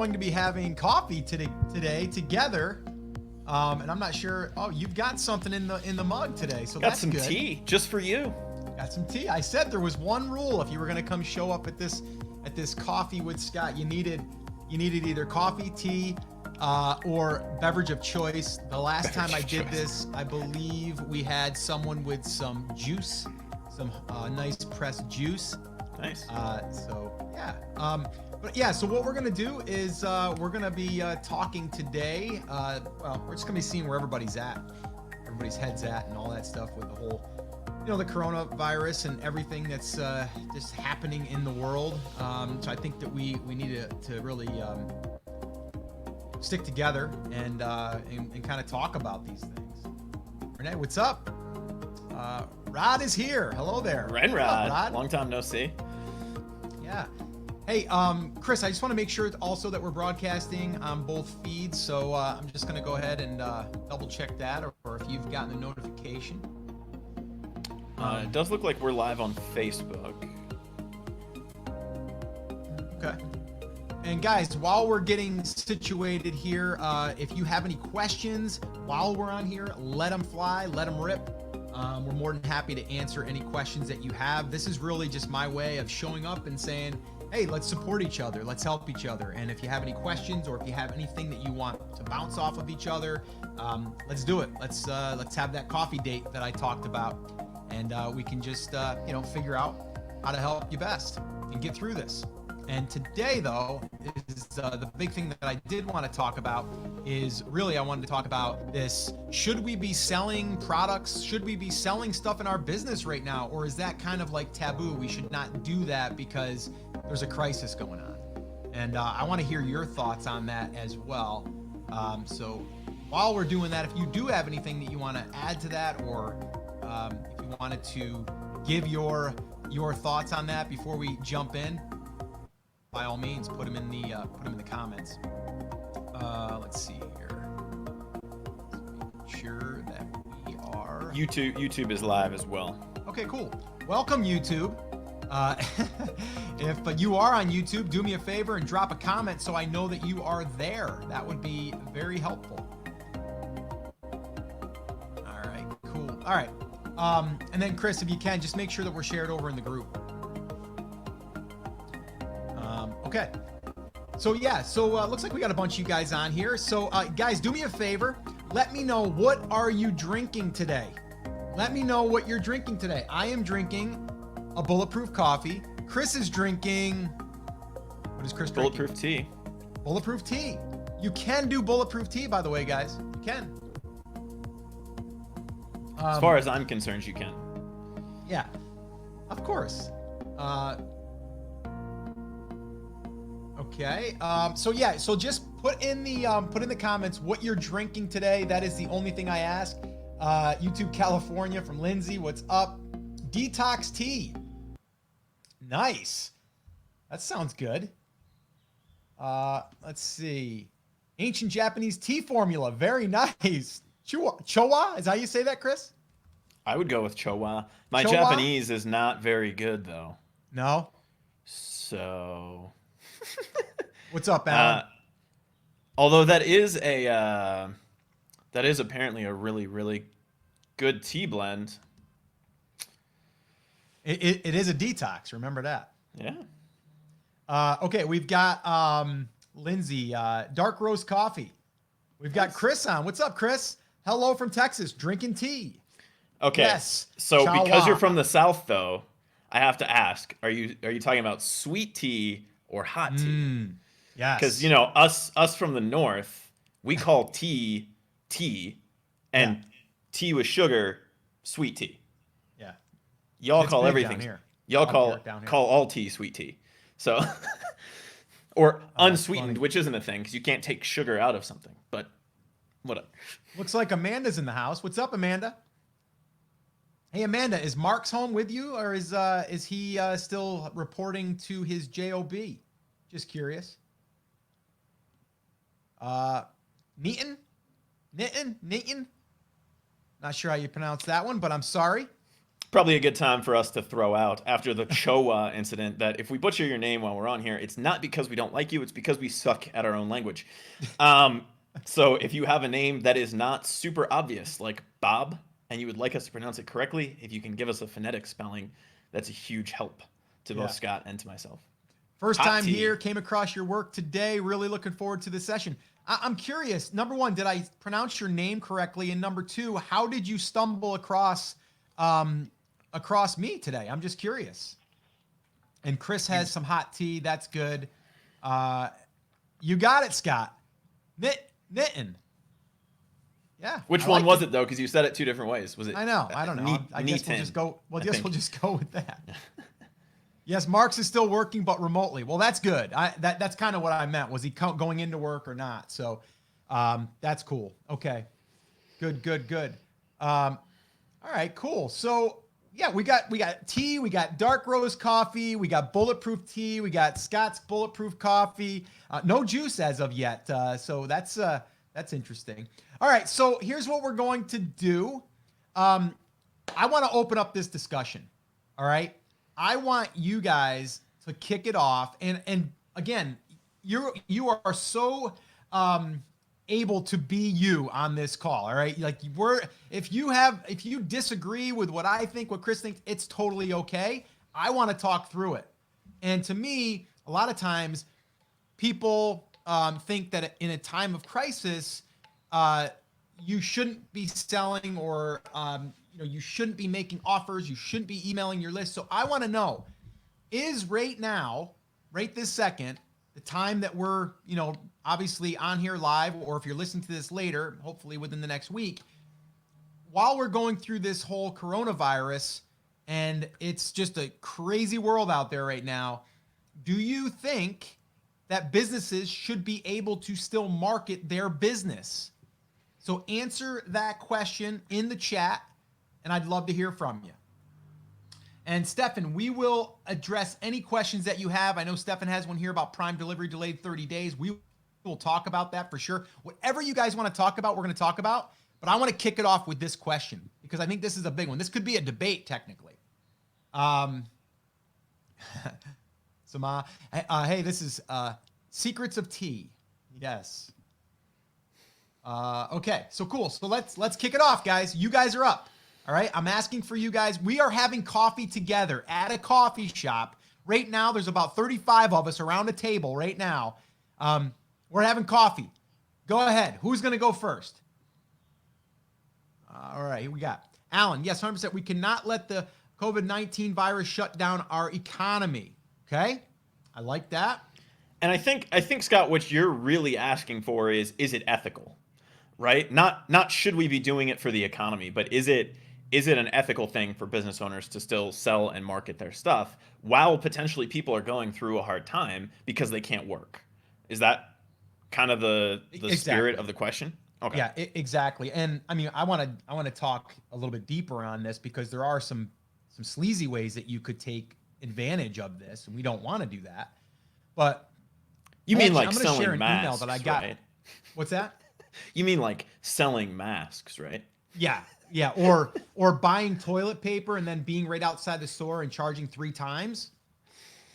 going to be having coffee today together. And I'm not sure. Oh, you've got something in the mug today, so Got that's some good. tea just for you. Got some tea. I said there was one rule: if you were going to come show up at this coffee with Scott, you needed either coffee, tea, or beverage of choice. The last time I did this, I believe we had someone with some juice, some nice pressed juice. Nice. So yeah. But yeah, so what we're gonna do is we're gonna be talking today. Well, we're just gonna be seeing where everybody's head's at, and all that stuff with the whole, the coronavirus and everything that's just happening in the world. So I think that we need to really stick together and kind of talk about these things. Renee, what's up? Rod is here. Hello there. Rod. Long time no see. Yeah. Hey, Chris, I just want to make sure also that we're broadcasting on both feeds. So I'm just going to go ahead and double check that, or if you've gotten the notification. It does look like we're live on Facebook. Okay. And guys, while we're getting situated here, if you have any questions while we're on here, let them fly, let them rip. We're more than happy to answer any questions that you have. This is really just my way of showing up and saying, hey, let's support each other. Let's help each other. And if you have any questions, or if you have anything that you want to bounce off of each other, let's do it. Let's have that coffee date that I talked about, and we can just figure out how to help you best and get through this. And today, though, is the big thing that I did want to talk about is really I wanted to talk about this. Should we be selling products? Should we be selling stuff in our business right now? Or is that kind of like taboo? We should not do that because there's a crisis going on. And I want to hear your thoughts on that as well. So while we're doing that, if you do have anything that you want to add to that, or if you wanted to give your thoughts on that before we jump in, by all means, put them in the comments. Let's see here. Let's make sure that we are. YouTube is live as well. Okay, cool. Welcome, YouTube. If you are on YouTube, do me a favor and drop a comment so I know that you are there. That would be very helpful. All right, cool. All right. And then Chris, if you can, just make sure that we're shared over in the group. Okay. So yeah, looks like we got a bunch of you guys on here. So guys, do me a favor. Let me know, what are you drinking today? Let me know what you're drinking today. I am drinking a bulletproof coffee. Chris is drinking, what is Chris drinking? Bulletproof tea. Bulletproof tea. You can do bulletproof tea, by the way, guys. You can. As far as I'm concerned, you can. Yeah, of course. Okay. So just put in the comments what you're drinking today. That is the only thing I ask. YouTube California from Lindsay, what's up? Detox tea. Nice. That sounds good. Let's see. Ancient Japanese tea formula. Very nice. Chowa? Is that how you say that, Chris? I would go with Chowa. My Chowa? Japanese is not very good, though. No? So... What's up, Alan? Although that is apparently a really, really good tea blend. It is a detox. Remember that. Yeah. Okay, we've got Lindsay, dark roast coffee. We've got Chris on. What's up, Chris? Hello from Texas, drinking tea. Okay. Yes. So Chawa. because you're from the South, though, I have to ask: Are you talking about sweet tea or hot tea? Yes. Because us from the North, we call tea, and tea with sugar, sweet tea. Yeah. Y'all It's call big everything. down here. Y'all Down here. call all tea sweet tea. So, or unsweetened, funny. which isn't a thing because you can't take sugar out of something. But whatever. Looks like Amanda's in the house. What's up, Amanda? Hey, Amanda, is Mark's home with you, or is he still reporting to his job? Just curious. Neaton? Not sure how you pronounce that one, but I'm sorry. Probably a good time for us to throw out after the Chowa incident that if we butcher your name while we're on here, it's not because we don't like you, it's because we suck at our own language. Um, so if you have a name that is not super obvious, like Bob, and you would like us to pronounce it correctly, if you can give us a phonetic spelling, that's a huge help to both Yeah. Scott and to myself. First Hot time tea. here, came across your work today. Really looking forward to the session. I'm curious. Number one, did I pronounce your name correctly? And number two, how did you stumble across me today? I'm just curious. And Chris has some hot tea. That's good. You got it, Scott. Knitting. Yeah. Which I one like was it though? Because you said it two different ways. Was it? I know. I don't know. I guess we'll Neatin, just go. Well, I I guess think. we'll just go with that. Yes, Mark's is still working, but remotely. Well, that's good. That's kind of what I meant. Was he going into work or not? So that's cool. Okay. Good. All right, cool. So yeah, we got tea, we got dark roast coffee, we got bulletproof tea, we got Scott's bulletproof coffee. No juice as of yet. So that's interesting. All right, so here's what we're going to do. I want to open up this discussion. All right. I want you guys to kick it off. And again, you are so able to be you on this call. All right. Like if you disagree with what I think, what Chris thinks, it's totally okay. I want to talk through it. And to me, a lot of times people think that in a time of crisis, you shouldn't be selling or, you shouldn't be making offers. You shouldn't be emailing your list. So I want to know, is right now, right this second, the time that we're, obviously on here live, or if you're listening to this later, hopefully within the next week, while we're going through this whole coronavirus and it's just a crazy world out there right now, do you think that businesses should be able to still market their business? So answer that question in the chat, and I'd love to hear from you. And Stefan, we will address any questions that you have. I know Stefan has one here about Prime delivery delayed 30 days. We will talk about that for sure. Whatever you guys want to talk about, we're going to talk about. But I want to kick it off with this question because I think this is a big one. This could be a debate technically. Sama, hey, this is Secrets of Tea. Yes. Okay, so cool. So let's kick it off, guys. You guys are up. All right, I'm asking for you guys. We are having coffee together at a coffee shop. Right now, there's about 35 of us around a table right now. We're having coffee. Go ahead. Who's going to go first? All right, here we got Alan. Yes, 100%. We cannot let the COVID-19 virus shut down our economy. Okay, I like that. And I think Scott, what you're really asking for is it ethical, right? Not should we be doing it for the economy, but is it an ethical thing for business owners to still sell and market their stuff while potentially people are going through a hard time because they can't work? Is that kind of the Exactly. spirit of the question? Okay. Yeah, exactly. And I mean, I want to talk a little bit deeper on this because there are some sleazy ways that you could take advantage of this, and we don't want to do that. But you mean like I'm gonna selling share an masks, email that I got. right? What's that? You mean like selling masks, right? Yeah. Or buying toilet paper and then being right outside the store and charging 3 times.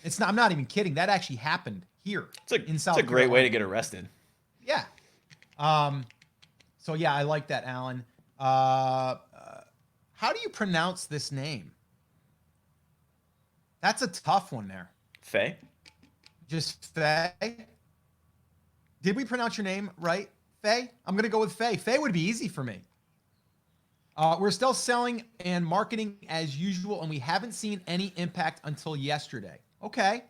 It's not. I'm not even kidding. That actually happened here in South Carolina. It's a great way to get arrested. Yeah. So yeah, I like that, Alan. How do you pronounce this name? That's a tough one there. Faye? Just Faye? Did we pronounce your name right? Faye? I'm going to go with Faye. Faye would be easy for me. We're still selling and marketing as usual, and we haven't seen any impact until yesterday. Okay.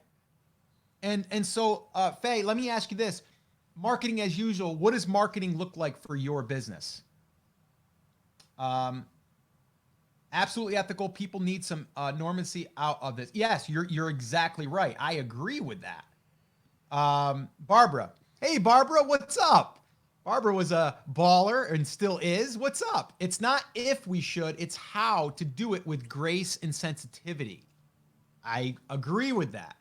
And so, Faye, let me ask you this. Marketing as usual, what does marketing look like for your business? Absolutely ethical. People need some normancy out of this. Yes, you're exactly right. I agree with that. Barbara. Hey, Barbara, what's up? Barbara was a baller and still is. What's up? It's not if we should, it's how to do it with grace and sensitivity. I agree with that.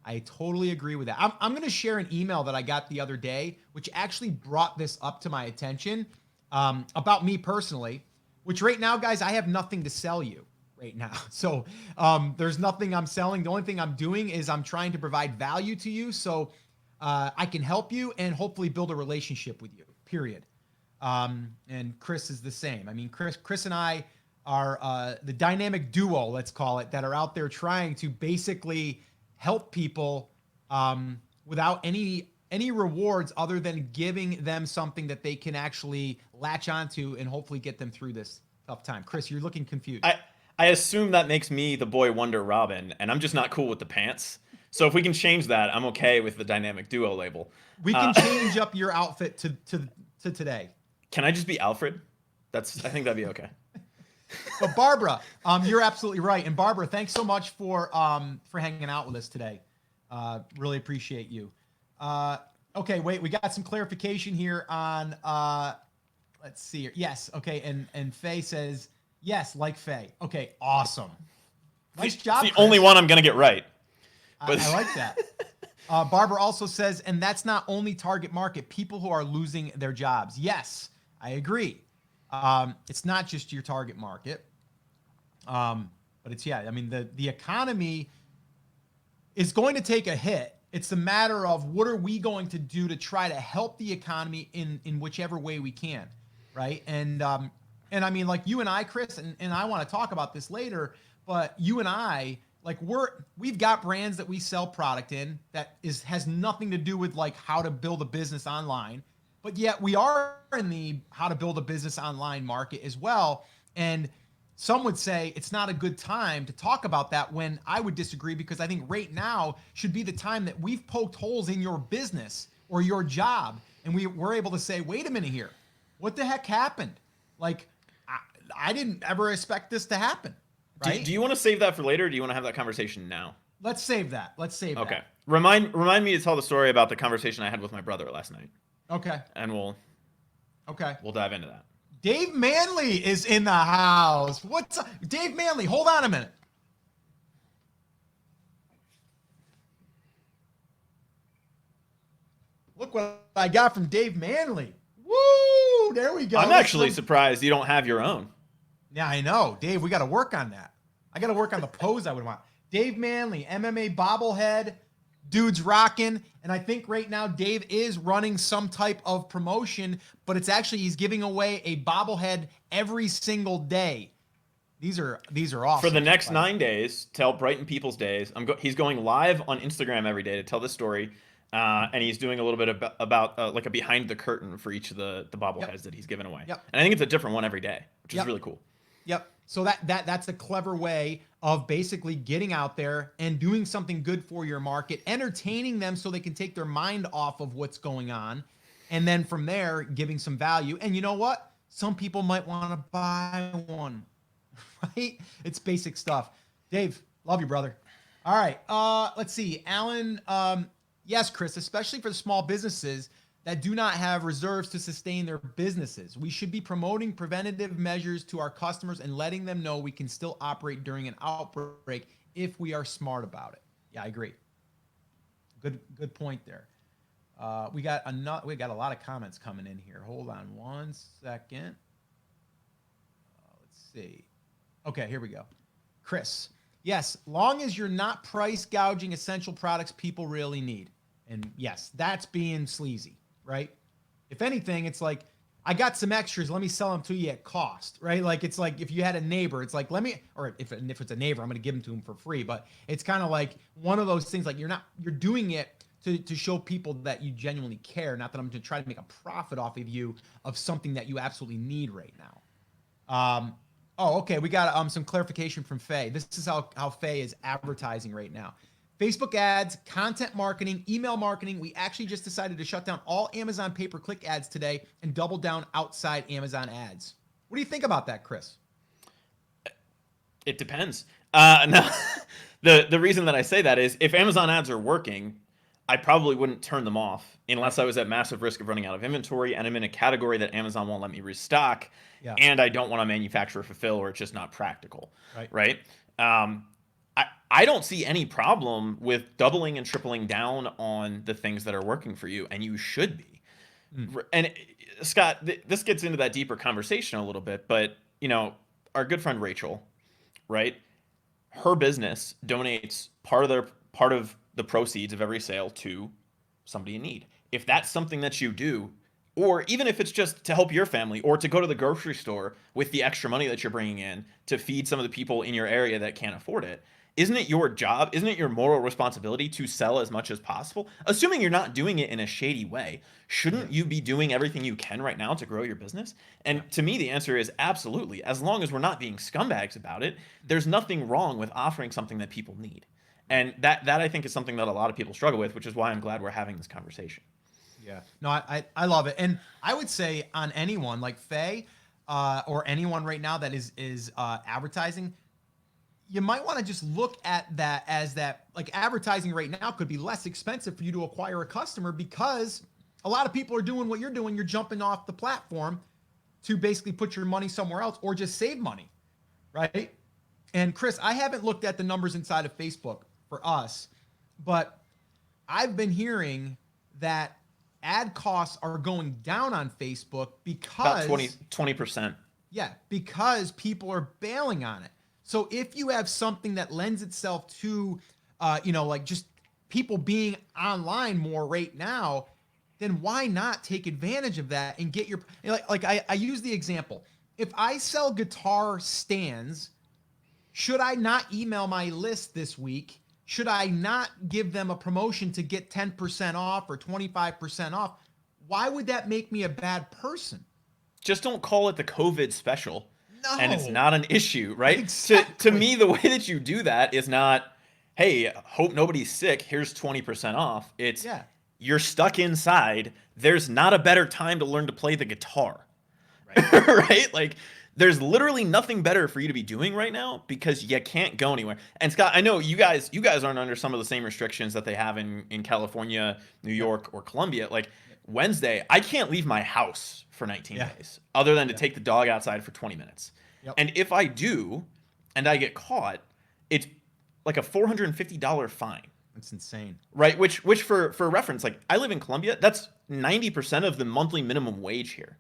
I totally agree with that. I'm going to share an email that I got the other day, which actually brought this up to my attention about me personally, which right now, guys, I have nothing to sell you. right now. So there's nothing I'm selling. The only thing I'm doing is I'm trying to provide value to you so I can help you and hopefully build a relationship with you, period. And Chris is the same. I mean, Chris and I are the dynamic duo, let's call it, that are out there trying to basically help people without any rewards other than giving them something that they can actually latch onto and hopefully get them through this tough time. Chris, you're looking confused. I assume that makes me the boy wonder Robin, and I'm just not cool with the pants. So if we can change that, I'm okay with the dynamic duo label. We can change up your outfit to today. Can I just be Alfred? I think that'd be okay. But Barbara, you're absolutely right. And Barbara, thanks so much for hanging out with us today. Really appreciate you. Okay, wait, we got some clarification here on let's see here. Yes, okay, and Faye says yes, like Faye. Okay, awesome. Nice job. It's the only one I'm gonna get right. But I like that. Barbara also says, and that's not only target market, people who are losing their jobs. Yes, I agree. It's not just your target market. But it's, yeah, I mean, the economy is going to take a hit. It's a matter of what are we going to do to try to help the economy in whichever way we can, right? And I mean, like you and I, Chris, and I want to talk about this later, but you and I, like we've got brands that we sell product in that has nothing to do with like how to build a business online, but yet we are in the how to build a business online market as well. And some would say it's not a good time to talk about that, when I would disagree, because I think right now should be the time that we've poked holes in your business or your job, and we're able to say, wait a minute here, what the heck happened? Like, I didn't ever expect this to happen. Right? Do you want to save that for later, or do you want to have that conversation now? Let's save that. Okay. Remind me to tell the story about the conversation I had with my brother last night. Okay. And we'll dive into that. Dave Manley is in the house. What's up? Dave Manley, hold on a minute. Look what I got from Dave Manley. Woo! There we go. I'm actually surprised you don't have your own. Yeah, I know. Dave, we got to work on that. I got to work on the pose I would want. Dave Manley, MMA bobblehead. Dude's rocking. And I think right now Dave is running some type of promotion, but it's actually he's giving away a bobblehead every single day. These are awesome. For the next 9 days, to help brighten people's days, he's going live on Instagram every day to tell this story. And he's doing a little bit about like a behind the curtain for each of the bobbleheads that he's giving away. Yep. And I think it's a different one every day, which is really cool. Yep. So that's a clever way of basically getting out there and doing something good for your market, entertaining them so they can take their mind off of what's going on. And then from there, giving some value. And you know what? Some people might want to buy one, right? It's basic stuff. Dave, love you, brother. All right. Let's see. Alan, yes, Chris, especially for the small businesses that do not have reserves to sustain their businesses. We should be promoting preventative measures to our customers and letting them know we can still operate during an outbreak if we are smart about it. Yeah, I agree. Good point there. We got a lot of comments coming in here. Hold on one second. Let's see. Okay, here we go. Chris, yes, long as you're not price gouging essential products people really need. And yes, that's being sleazy. Right? If anything, it's like, I got some extras, let me sell them to you at cost, right? Like, it's like if you had a neighbor, it's like, or if it's a neighbor, I'm going to give them to him for free. But it's kind of like one of those things, like you're doing it to show people that you genuinely care, not that I'm going to try to make a profit off of you of something that you absolutely need right now. Oh, okay. We got some clarification from Faye. This is how Faye is advertising right now. Facebook ads, content marketing, email marketing. We actually just decided to shut down all Amazon pay-per-click ads today and double down outside Amazon ads. What do you think about that, Chris? It depends. No, the reason that I say that is if Amazon ads are working, I probably wouldn't turn them off unless I was at massive risk of running out of inventory and I'm in a category that Amazon won't let me restock, and I don't want to manufacture or fulfill, or it's just not practical, right? I don't see any problem with doubling and tripling down on the things that are working for you, and you should be. And Scott, this gets into that deeper conversation a little bit, but you know, our good friend Rachel right? Her business donates part of the proceeds of every sale to somebody in need. If that's something that you do, or even if it's just to help your family or to go to the grocery store with the extra money that you're bringing in to feed some of the people in your area that can't afford it, isn't it your job? Isn't it your moral responsibility to sell as much as possible? Assuming you're not doing it in a shady way, Yeah. shouldn't you be doing everything you can right now to grow your business? And to me, the answer is absolutely. As long as we're not being scumbags about it, there's nothing wrong with offering something that people need. And that I think is something that a lot of people struggle with, which is why I'm glad we're having this conversation. Yeah. No, I love it. And I would say on anyone like Faye, or anyone right now that is advertising, you might want to just look at that as that, like, advertising right now could be less expensive for you to acquire a customer because a lot of people are doing what you're doing. You're jumping off the platform to basically put your money somewhere else or just save money, right? And Chris, I haven't looked at the numbers inside of Facebook for us, but I've been hearing that ad costs are going down on Facebook About because 20%. yeah, because people are bailing on it. So if you have something that lends itself to, like just people being online more right now, then why not take advantage of that and get your, I use the example. If I sell guitar stands, should I not email my list this week? Should I not give them a promotion to get 10% off or 25% off? Why would that make me a bad person? Just don't call it the COVID special. And it's No. not an issue, right? To Exactly. me, the way that you do that is not, hey, hope nobody's sick, here's 20% off. It's, Yeah. you're stuck inside. There's not a better time to learn to play the guitar, Right. right? Like, there's literally nothing better for you to be doing right now because you can't go anywhere. And Scott, I know you guys aren't under some of the same restrictions that they have in California, New Yep. York, or Colombia. Like Yep. Wednesday, I can't leave my house for 19 Yeah. days other than to Yeah. take the dog outside for 20 minutes. Yep. And if I do and I get caught, it's like a $450 fine. That's insane. Right? Which for reference, like I live in Colombia, that's 90% of the monthly minimum wage here.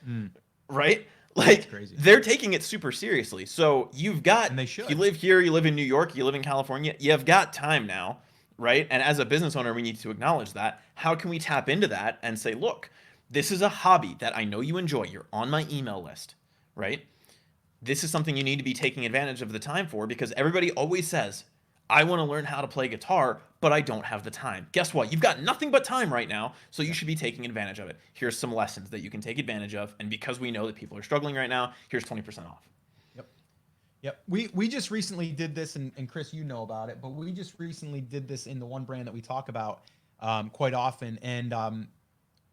Mm, Right? that's Like crazy. they're taking it super seriously. So you've got, And they if you should. live here, you live in New York, you live in California, you've got time now, right? And as a business owner, we need to acknowledge that. How can we tap into that and say, look, this is a hobby that I know you enjoy. You're on my email list, right? This is something you need to be taking advantage of the time for because everybody always says, I want to learn how to play guitar, but I don't have the time. Guess what? You've got nothing but time right now, so you Yeah. should be taking advantage of it. Here's some lessons that you can take advantage of, and because we know that people are struggling right now, here's 20% off. Yep. Yep. We just recently did this, and Chris, you know about it, but we just recently did this in the one brand that we talk about quite often. And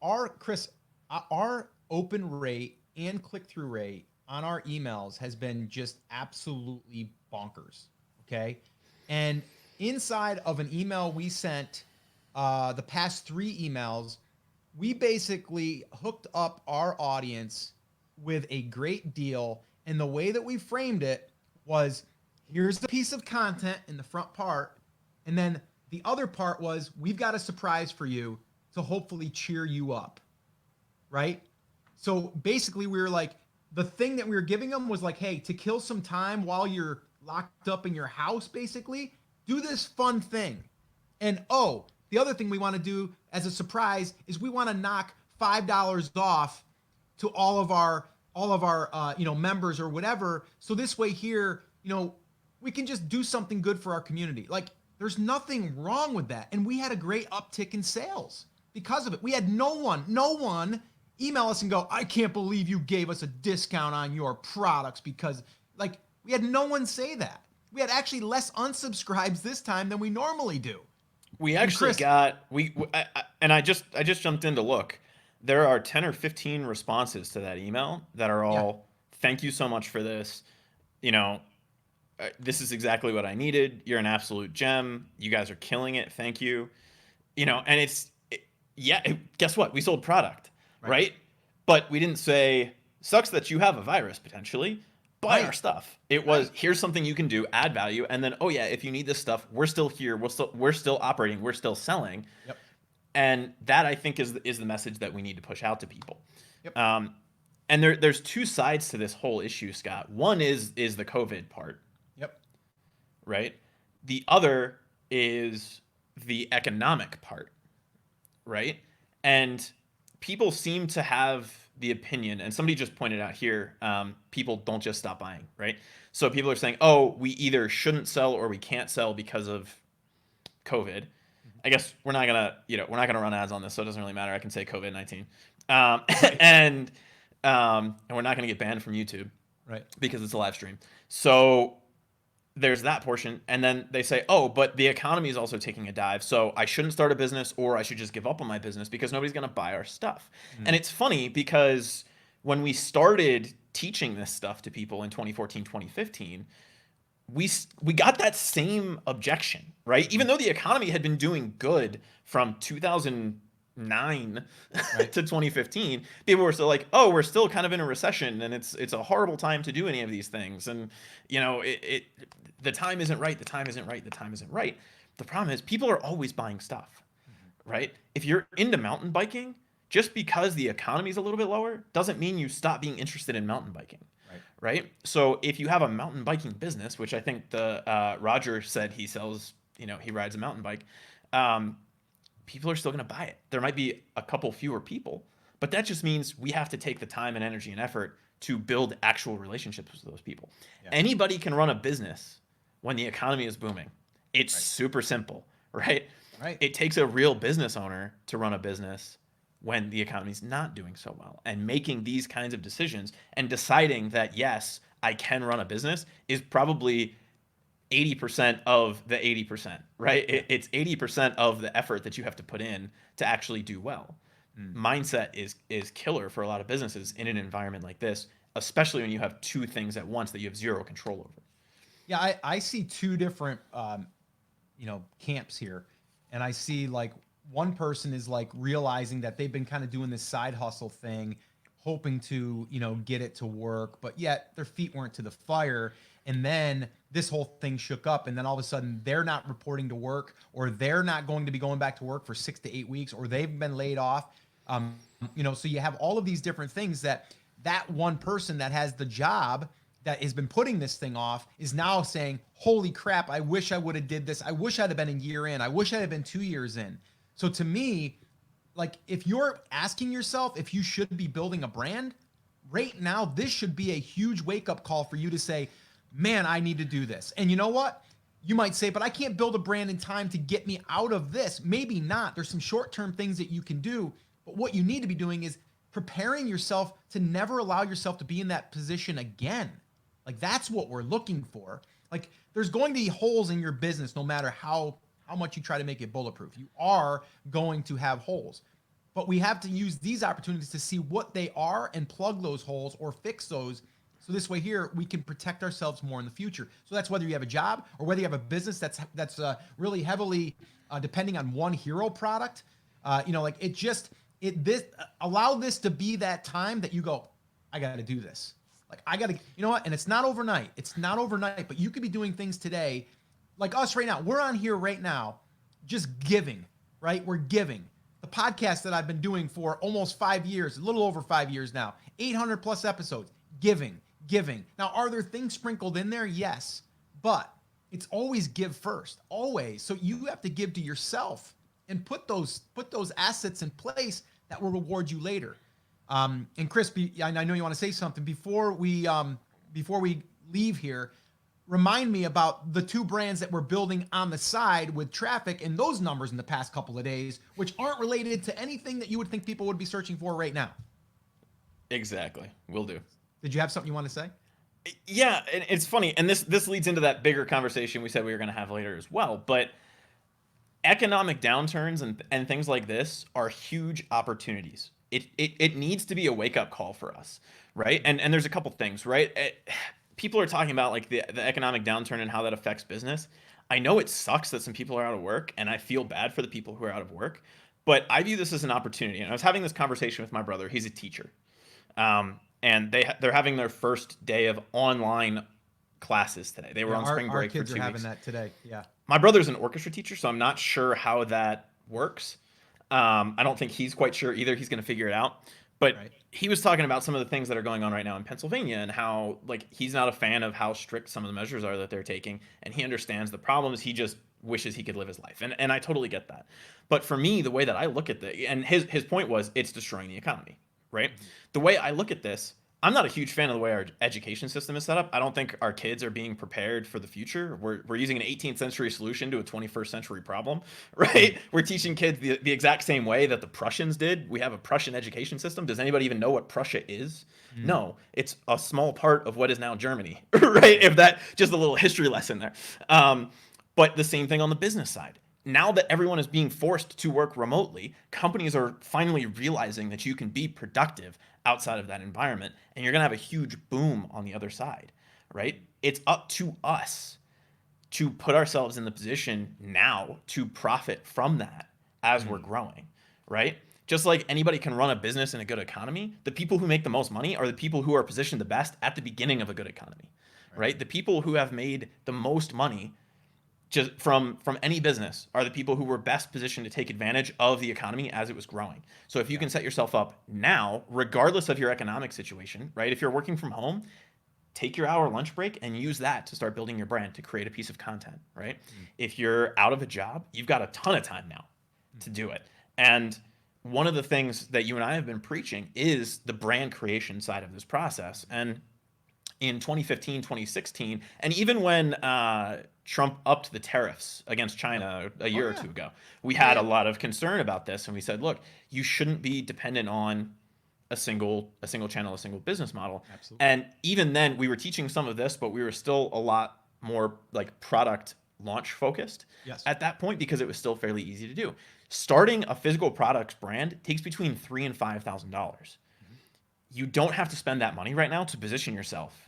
our open rate and click through rate on our emails has been just absolutely bonkers. Okay. And inside of an email we sent, the past 3 emails, we basically hooked up our audience with a great deal. And the way that we framed it was, here's the piece of content in the front part. And then the other part was, we've got a surprise for you to hopefully cheer you up. Right. So basically we were like, the thing that we were giving them was like, hey, to kill some time while you're locked up in your house, basically, do this fun thing. And the other thing we want to do as a surprise is we want to knock $5 off to all of our members or whatever. So this way here, we can just do something good for our community. Like, there's nothing wrong with that. And we had a great uptick in sales because of it. We had no one email us and go, I can't believe you gave us a discount on your products, because like, we had no one say that. We had actually less unsubscribes this time than we normally do. We And actually Chris, got I just jumped in to look. There are 10 or 15 responses to that email that are yeah, all, thank you so much for this. You know, this is exactly what I needed. You're an absolute gem. You guys are killing it. Thank you. And guess what? We sold product, right, right? But we didn't say, sucks that you have a virus potentially. Buy our right, stuff. It was, right. here's something you can do, add value, and then, oh yeah, if you need this stuff, we're still here. We're still operating. We're still selling. Yep, And that, I think, is the message that we need to push out to people. yep, And there's two sides to this whole issue, Scott. One is the COVID part, right? The other is the economic part, right? And people seem to have the opinion, and somebody just pointed out here, people don't just stop buying, right? So people are saying, oh, we either shouldn't sell or we can't sell because of COVID. I guess we're not gonna, we're not gonna run ads on this, so it doesn't really matter. I can say COVID-19, Right. and we're not gonna get banned from YouTube, Right. because it's a live stream. So there's that portion, and then they say, oh, but the economy is also taking a dive, so I shouldn't start a business, or I should just give up on my business because nobody's going to buy our stuff. And it's funny because when we started teaching this stuff to people in 2014, 2015, we got that same objection, right? Even though the economy had been doing good from 2009 Right. to 2015, people were still like, "Oh, we're still kind of in a recession, and it's a horrible time to do any of these things." And the time isn't right. The time isn't right. The time isn't right. The problem is people are always buying stuff, right? If you're into mountain biking, just because the economy is a little bit lower doesn't mean you stop being interested in mountain biking. Right. Right. So if you have a mountain biking business, which I think the Roger said he sells, he rides a mountain bike, people are still going to buy it. There might be a couple fewer people, but that just means we have to take the time and energy and effort to build actual relationships with those people. Yeah. Anybody can run a business when the economy is booming. It's Right. super simple, right? Right. It takes a real business owner to run a business when the economy's not doing so well, and making these kinds of decisions and deciding that, yes, I can run a business is probably 80% of the 80%, right? It's 80% of the effort that you have to put in to actually do well. Mindset is killer for a lot of businesses in an environment like this, especially when you have two things at once that you have zero control over. Yeah, I see two different camps here. And I see like one person is like realizing that they've been kind of doing this side hustle thing, hoping to, get it to work, but yet their feet weren't to the fire. And then this whole thing shook up, and then all of a sudden they're not reporting to work, or they're not going to be going back to work for 6 to 8 weeks, or they've been laid off. So you have all of these different things that one person that has the job that has been putting this thing off is now saying, holy crap, I wish I would have did this. I wish I'd have been a year in. I wish I'd have been 2 years in. So to me, like, if you're asking yourself if you should be building a brand right now, this should be a huge wake up call for you to say, man, I need to do this. And you know what? You might say, but I can't build a brand in time to get me out of this. Maybe not. There's some short-term things that you can do, but what you need to be doing is preparing yourself to never allow yourself to be in that position again. Like, that's what we're looking for. Like, there's going to be holes in your business no matter how much you try to make it bulletproof. You are going to have holes. But we have to use these opportunities to see what they are and plug those holes or fix those. So this way here, we can protect ourselves more in the future. So that's whether you have a job or whether you have a business that's really heavily depending on one hero product. Allow this to be that time that you go, I got to do this. Like, I got to, you know what? And it's not overnight. It's not overnight, but you could be doing things today. Like us right now, we're on here right now, just giving, right? We're giving. The podcast that I've been doing for almost 5 years, a little over 5 years now, 800 plus episodes, giving. Now, are there things sprinkled in there? Yes, but it's always give first, always. So you have to give to yourself and put those assets in place that will reward you later. And Chris, I know you want to say something before we leave here. Remind me about the two brands that we're building on the side with traffic and those numbers in the past couple of days, which aren't related to anything that you would think people would be searching for right now. Exactly. Will do. Did you have something you want to say? Yeah, and it's funny, and this leads into that bigger conversation we said we were going to have later as well. But economic downturns and things like this are huge opportunities. It needs to be a wake up call for us, right? And there's a couple things, right? People are talking about like the economic downturn and how that affects business. I know it sucks that some people are out of work, and I feel bad for the people who are out of work, but I view this as an opportunity. And I was having this conversation with my brother. He's a teacher. And they're having their first day of online classes today. They were on spring break for 2 weeks. Our kids are having that today. Yeah. My brother's an orchestra teacher, so I'm not sure how that works. I don't think he's quite sure either. He's going to figure it out. But Right. he was talking about some of the things that are going on right now in Pennsylvania and how like he's not a fan of how strict some of the measures are that they're taking, and he understands the problems. He just wishes he could live his life, and I totally get that. But for me, the way that I look at the and his point was it's destroying the economy, right? Mhm. The way I look at this, I'm not a huge fan of the way our education system is set up. I don't think our kids are being prepared for the future. We're using an 18th century solution to a 21st century problem, right? Right. We're teaching kids the exact same way that the Prussians did. We have a Prussian education system. Does anybody even know what Prussia is? Mm. No, it's a small part of what is now Germany, right? If that, just a little history lesson there. But the same thing on the business side. Now that everyone is being forced to work remotely, companies are finally realizing that you can be productive outside of that environment, and you're going to have a huge boom on the other side, right? It's up to us to put ourselves in the position now to profit from that as we're Mm. growing, right? Just like anybody can run a business in a good economy, the people who make the most money are the people who are positioned the best at the beginning of a good economy, Right. right? The people who have made the most money just from any business are the people who were best positioned to take advantage of the economy as it was growing. So if you Yeah. can set yourself up now, regardless of your economic situation, right? If you're working from home, take your hour lunch break and use that to start building your brand to create a piece of content, right? Mm. If you're out of a job, you've got a ton of time now Mm. to do it. And one of the things that you and I have been preaching is the brand creation side of this process. And in 2015, 2016, and even when Trump upped the tariffs against Yep. China a Oh year or yeah. two ago, we Yeah. had a Yeah. lot of concern about this, and we said, look, you shouldn't be dependent on a single channel, a single business model. Absolutely. And even then, we were teaching some of this, but we were still a lot more like product launch focused Yes. at that point because it was still fairly easy to do. Starting a physical products brand takes between $3,000 and $5,000. Mhm. You don't have to spend that money right now to position yourself.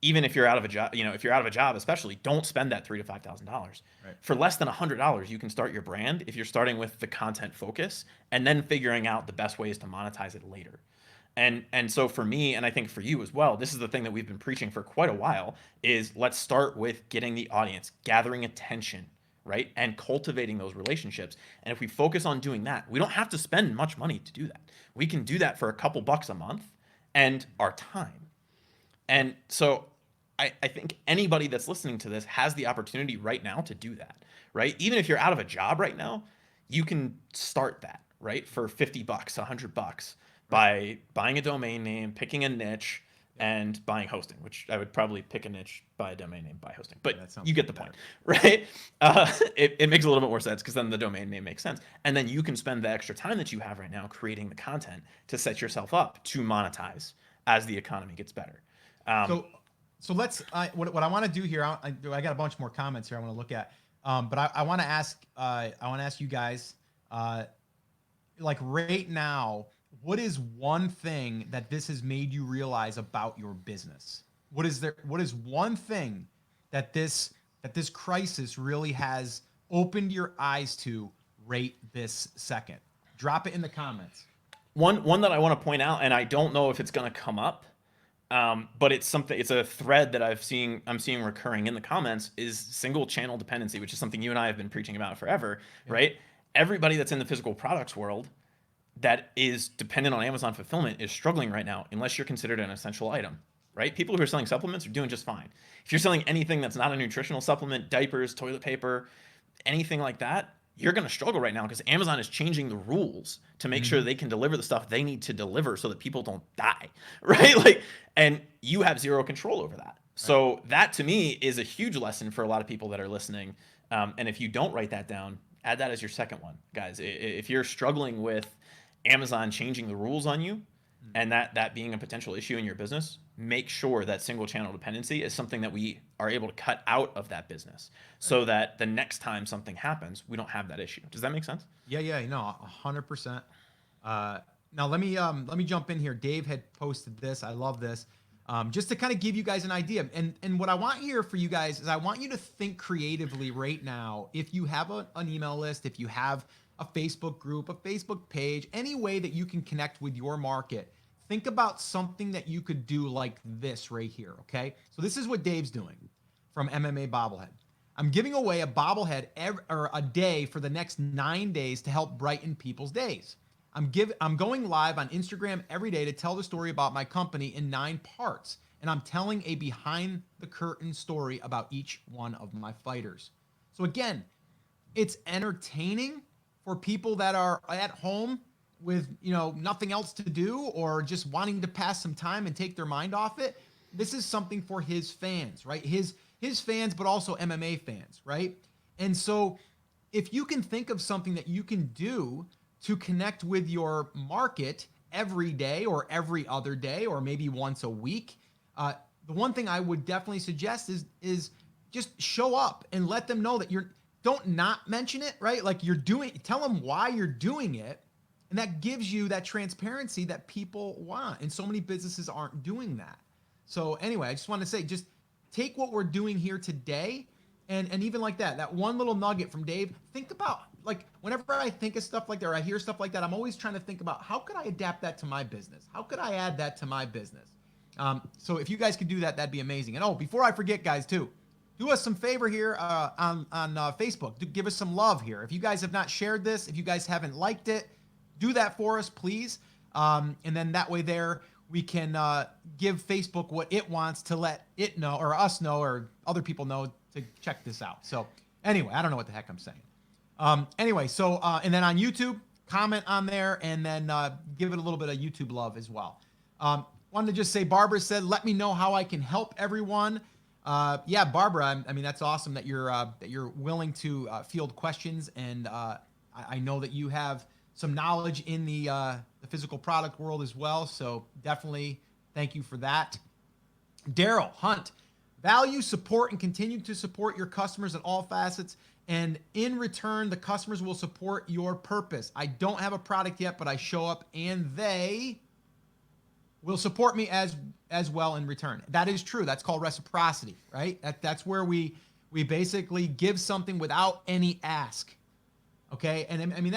Even if you're out of a job, if you're out of a job, especially, don't spend that $3,000 to $5,000. Right. For less than $100, you can start your brand if you're starting with the content focus and then figuring out the best ways to monetize it later. And so for me, and I think for you as well, this is the thing that we've been preaching for quite a while, is let's start with getting the audience, gathering attention, right? And cultivating those relationships. And if we focus on doing that, we don't have to spend much money to do that. We can do that for a couple bucks a month and our time. Yep. And so I think anybody that's listening to this has the opportunity right now to do that, right? Even if you're out of a job right now, you can start that, right? For 50 bucks, 100 bucks Right. by buying a domain name, picking a niche, Yep. and buying hosting, which I would probably pick a niche, buy a domain name, buy hosting. Yeah, But that sounds you get the better. point, right? It makes a little bit more sense because then the domain name makes sense. And then you can spend the extra time that you have right now creating the content to set yourself up to monetize as the economy gets better. Um, So let's what I want to do here. I got a bunch more comments here I want to look at. But I want to ask you guys, like right now, what is one thing that this has made you realize about your business? What is one thing that this crisis really has opened your eyes to right this second? Drop it in the comments. one that I want to point out, and I don't know if it's going to come up, but it's something. It's a thread that I'm seeing recurring in the comments is single channel dependency, which is something you and I have been preaching about forever, Yeah. right? Everybody that's in the physical products world that is dependent on Amazon fulfillment is struggling right now, unless you're considered an essential item, right? People who are selling supplements are doing just fine. If you're selling anything that's not a nutritional supplement, diapers, toilet paper, anything like that, you're going to struggle right now because Amazon is changing the rules to make sure Hmm. they can deliver the stuff they need to deliver so that people don't die, right? Like, and you have zero control over that. Right. So that to me is a huge lesson for a lot of people that are listening. And if you don't write that down, add that as your second one, guys. If you're struggling with Amazon changing the rules on you, and that being a potential issue in your business, make sure that single channel dependency is something that we are able to cut out of that business Right. so that the next time something happens, we don't have that issue. Does that make sense? Yeah, yeah, no, 100%. Now let me jump in here. Dave had posted this. I love this. Just to kind of give you guys an idea. And what I want here for you guys is I want you to think creatively right now. If you have an email list, if you have a Facebook group, a Facebook page, any way that you can connect with your market, think about something that you could do like this right here. Okay. So this is what Dave's doing from MMA Bobblehead. I'm giving away a bobblehead or a day for the next 9 days to help brighten people's days. I'm going live on Instagram every day to tell the story about my company in 9 parts. And I'm telling a behind the curtain story about each one of my fighters. So again, it's entertaining for people that are at home with, nothing else to do or just wanting to pass some time and take their mind off it. This is something for his fans, right? His fans, but also MMA fans, right? And so if you can think of something that you can do to connect with your market every day or every other day or maybe once a week, the one thing I would definitely suggest is just show up and let them know that don't not mention it, right? Like tell them why you're doing it. And that gives you that transparency that people want. And so many businesses aren't doing that. So anyway, I just want to say, just take what we're doing here today. And even like that one little nugget from Dave, think about, like, whenever I think of stuff like that, or I hear stuff like that, I'm always trying to think about how could I adapt that to my business? How could I add that to my business? So if you guys could do that, that'd be amazing. And before I forget, guys, too, do us some favor here on Facebook. Give us some love here. If you guys have not shared this, if you guys haven't liked it, do that for us, please. And then that way there, we can give Facebook what it wants to let it know, or us know, or other people know to check this out. So anyway, I don't know what the heck I'm saying. Anyway, so and then on YouTube, comment on there, and then give it a little bit of YouTube love as well. Wanted to just say, Barbara said, let me know how I can help everyone. Yeah, Barbara, I mean, that's awesome that you're willing to field questions, and I know that you have some knowledge in the physical product world as well. So definitely thank you for that. Daryl Hunt, value, support, and continue to support your customers in all facets. And in return, the customers will support your purpose. I don't have a product yet, but I show up and they will support me as well in return. That is true. That's called reciprocity, right? That's where we basically give something without any ask. Okay. And I mean,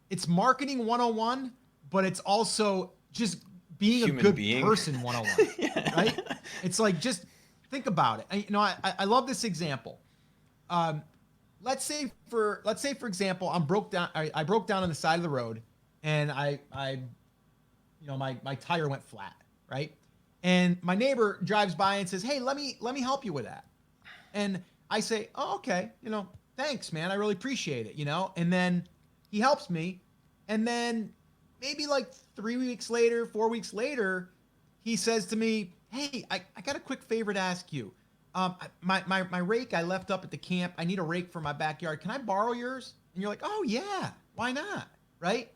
it's marketing 101, but it's also just being a good person 101, yeah. Right? It's like, just think about it. I love this example. Let's say for example, I broke down on the side of the road, and my tire went flat, right? And my neighbor drives by and says, "Hey, let me help you with that." And I say, "Oh, okay, thanks, man. I really appreciate it, And then he helps me, and then maybe like 3 weeks later, 4 weeks later, he says to me, "Hey, I got a quick favor to ask you. My rake I left up at the camp. I need a rake for my backyard. Can I borrow yours?" And you're like, "Oh yeah, why not?" Right?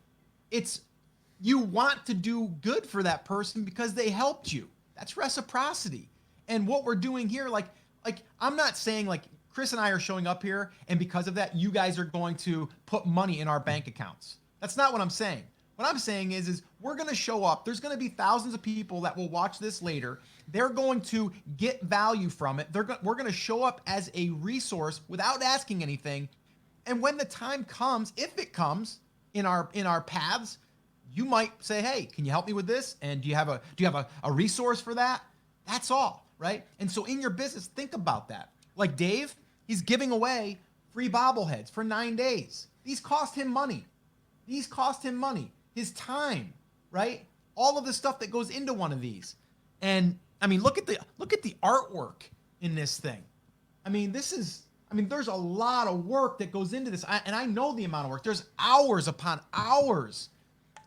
You want to do good for that person because they helped you. That's reciprocity. And what we're doing here, like I'm not saying like Chris and I are showing up here, and because of that, you guys are going to put money in our bank accounts. That's not what I'm saying. What I'm saying is we're going to show up. There's going to be thousands of people that will watch this later. They're going to get value from it. We're going to show up as a resource without asking anything. And when the time comes, if it comes in our paths, you might say, "Hey, can you help me with this? And do you have a resource for that?" That's all, right? And so in your business, think about that. Like Dave, he's giving away free bobbleheads for 9 days. These cost him money. His time, right? All of the stuff that goes into one of these. And I mean, look at the artwork in this thing. I mean, there's a lot of work that goes into this. And I know the amount of work. There's hours upon hours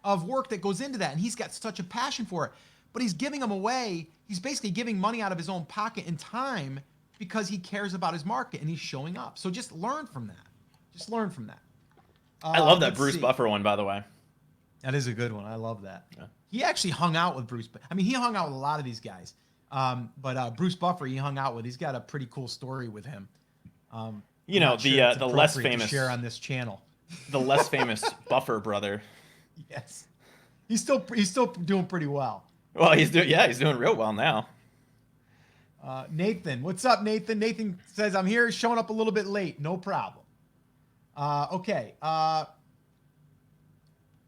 of work that goes into that. And he's got such a passion for it. But he's giving them away. He's basically giving money out of his own pocket and time because he cares about his market and he's showing up. So just learn from that. I love that Bruce Buffer one, by the way. That is a good one. I love that. Yeah. He actually hung out with Bruce. I mean, he hung out with a lot of these guys. But Bruce Buffer, he hung out with. He's got a pretty cool story with him. The less famous to share on this channel. The less famous Buffer brother. Yes, he's still doing pretty well. Well, he's doing real well now. Nathan, what's up, Nathan? Nathan says, "I'm here, showing up a little bit late. No problem." Okay.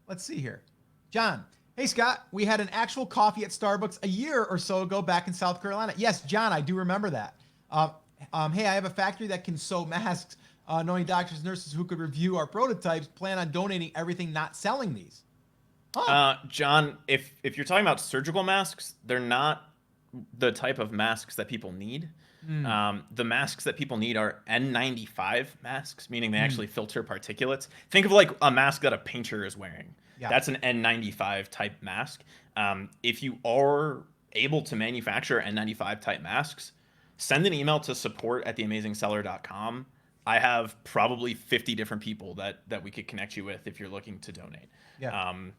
Let's see here. John, hey Scott, we had an actual coffee at Starbucks a year or so ago back in South Carolina. Yes, John, I do remember that. Hey, I have a factory that can sew masks. Knowing doctors and nurses who could review our prototypes, plan on donating everything, not selling these. John, if you're talking about surgical masks, they're not the type of masks that people need. Mm, The masks that people need are N95 masks, meaning they mm, actually filter particulates. Think of like a mask that a painter is wearing. yeah. That's an N95 type mask. If you are able to manufacture N95 type masks, send an email to support@theamazingseller.com. I have probably 50 different people that we could connect you with if you're looking to donate. Yeah. Um,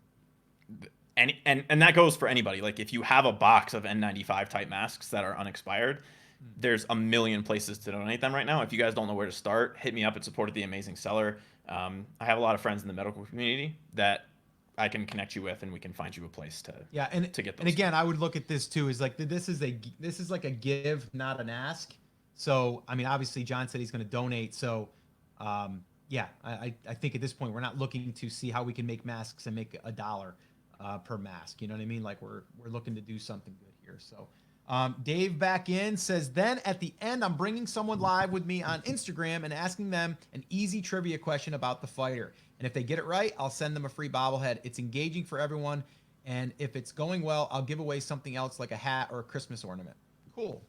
and that goes for anybody. Like if you have a box of N95 type masks that are unexpired, Mm. there's a million places to donate them right now. If you guys don't know where to start, hit me up at support at the amazing seller. I have a lot of friends in the medical community that I can connect you with, and we can find you a place Yeah, to get those. and again, I would look at this too as like this is like a give, not an ask. So I mean, obviously, John said he's going to donate. So yeah, I think at this point we're not looking to see how we can make masks and make $1 per mask. You know what I mean? Like we're looking to do something good here. So Dave back in says, then at the end, I'm bringing someone live with me on Instagram and asking them an easy trivia question about the fighter. And if they get it right, I'll send them a free bobblehead. It's engaging for everyone. And if it's going well, I'll give away something else like a hat or a Christmas ornament. Cool.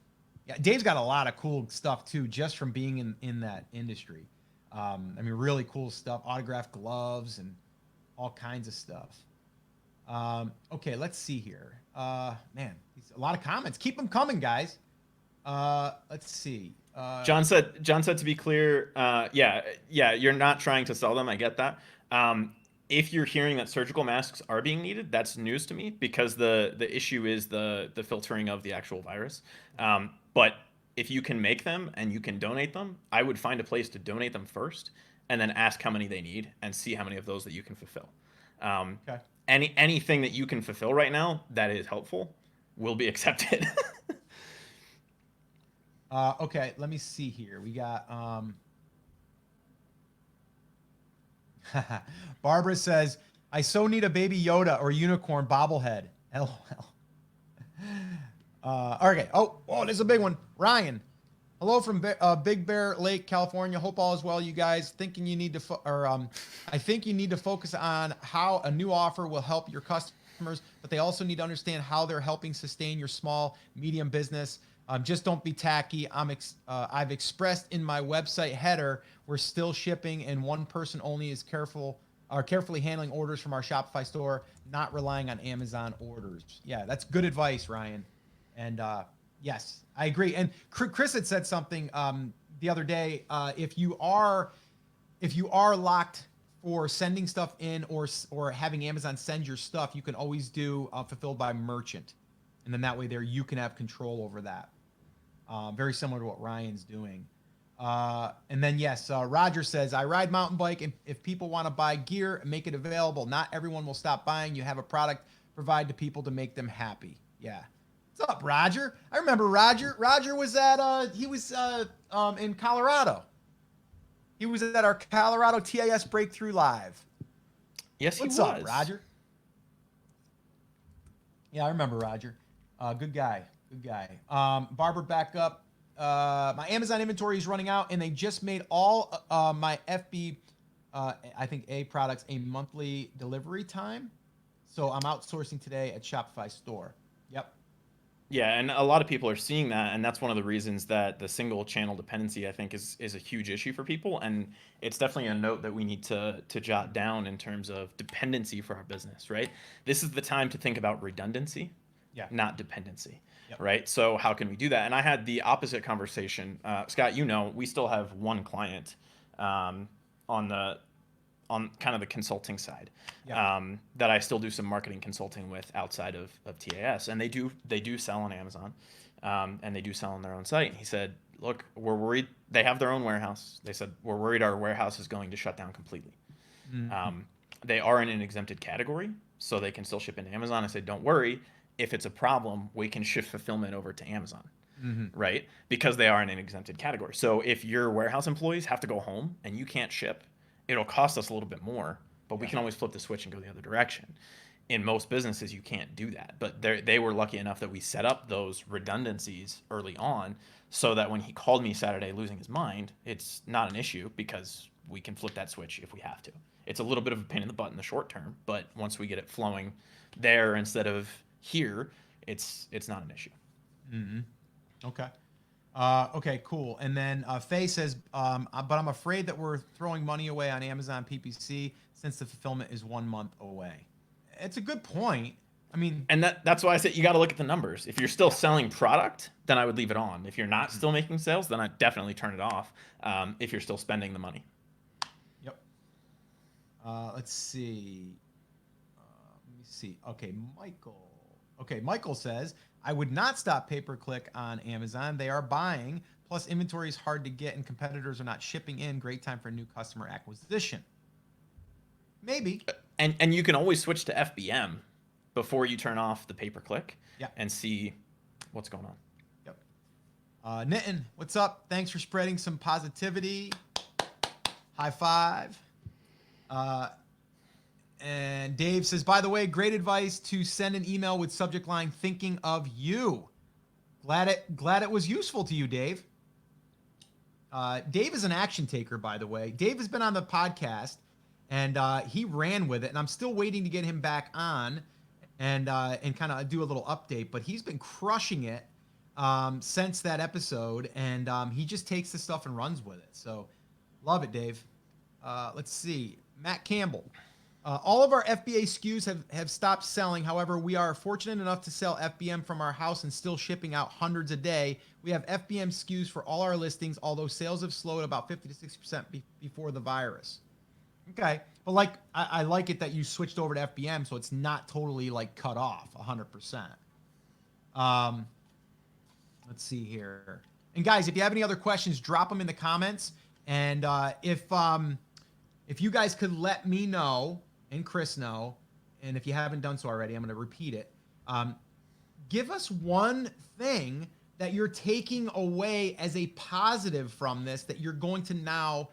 Yeah, Dave's got a lot of cool stuff too, just from being in that industry. I mean, really cool stuff, autographed gloves and all kinds of stuff. Okay, let's see here. Man, a lot of comments. Keep them coming, guys. Let's see. John said to be clear, yeah, you're not trying to sell them. I get that. If you're hearing that surgical masks are being needed, that's news to me because the issue is the filtering of the actual virus. But if you can make them and you can donate them, I would find a place to donate them first, and then ask how many they need and see how many of those that you can fulfill. Okay. Anything that you can fulfill right now that is helpful will be accepted. Okay, let me see here. We got Barbara says, I so need a baby Yoda or unicorn bobblehead. LOL. Okay. Oh, there's a big one. Ryan. Hello from Big Bear Lake, California. Hope all is well, you guys. Thinking you need to, I think you need to focus on how a new offer will help your customers, but they also need to understand how they're helping sustain your small, medium business. Just don't be tacky. I've expressed in my website header, we're still shipping, and one person only is carefully handling orders from our Shopify store, not relying on Amazon orders. Yeah, that's good advice, Ryan. And yes, I agree. And Chris had said something the other day. If you are locked for sending stuff in or having Amazon send your stuff, you can always do fulfilled by merchant, and then that way there you can have control over that. Very similar to what Ryan's doing. And then yes, Roger says, I ride mountain bike, and if people want to buy gear, make it available. Not everyone will stop buying. You have a product, provide to people to make them happy. Yeah. What's up, Roger? I remember Roger. Roger was at he was in Colorado. He was at our Colorado TIS Breakthrough Live. Yes, What's he was. up, Roger? Yeah, I remember Roger. Good guy. Good guy. Barbara, back up. My Amazon inventory is running out, and they just made all my FB, I think A products a monthly delivery time. So I'm outsourcing today at Shopify store. Yep. Yeah, and a lot of people are seeing that, and that's one of the reasons that the single channel dependency, I think, is a huge issue for people, and it's definitely a note that we need to jot down in terms of dependency for our business, right? This is the time to think about redundancy, Yeah. not dependency, Yep. right? So how can we do that? And I had the opposite conversation. Scott, we still have one client on kind of the consulting side, Yeah. that I still do some marketing consulting with outside of TAS, and they do sell on Amazon, and they do sell on their own site. And he said, look, we're worried. They have their own warehouse. They said, we're worried our warehouse is going to shut down completely. Mm-hmm. They are in an exempted category, so they can still ship into Amazon. I said, don't worry. If it's a problem, we can shift fulfillment over to Amazon, Mm-hmm. right? Because they are in an exempted category. So if your warehouse employees have to go home and you can't ship, it'll cost us a little bit more, but we can always flip the switch and go the other direction. In most businesses, you can't do that. But they were lucky enough that we set up those redundancies early on so that when he called me Saturday losing his mind, it's not an issue because we can flip that switch if we have to. It's a little bit of a pain in the butt in the short term, but once we get it flowing there instead of here, it's not an issue. Okay. Okay, cool. And then Faye says, but I'm afraid that we're throwing money away on Amazon PPC since the fulfillment is 1 month away. It's a good point. I mean, And that's why I said you got to look at the numbers. If you're still selling product, then I would leave it on. If you're not still making sales, then I'd definitely turn it off. If you're still spending the money. Yep. Let's see. Let me see. Okay, Michael. Okay, Michael says, I would not stop pay-per-click on Amazon. They are buying. Plus, inventory is hard to get and competitors are not shipping in. Great time for new customer acquisition. Maybe. And you can always switch to FBM before you turn off the pay-per-click and see what's going on. Yep. Nitin, what's up? Thanks for spreading some positivity. High five. And Dave says, by the way, great advice to send an email with subject line thinking of you. Glad it was useful to you, Dave. Dave is an action taker, by the way. Dave has been on the podcast and he ran with it, and I'm still waiting to get him back on and kind of do a little update, but he's been crushing it since that episode, and he just takes the stuff and runs with it. So love it, Dave. Let's see. Matt Campbell. All of our FBA SKUs have stopped selling. However, we are fortunate enough to sell FBM from our house and still shipping out hundreds a day. We have FBM SKUs for all our listings, although sales have slowed about 50 to 60% before the virus. Okay. But I like it that you switched over to FBM, so it's not totally cut off 100%. Let's see here. And guys, if you have any other questions, drop them in the comments. And if you guys could let me know and Chris know, and if you haven't done so already, I'm going to repeat it. Give us one thing that you're taking away as a positive from this that you're going to now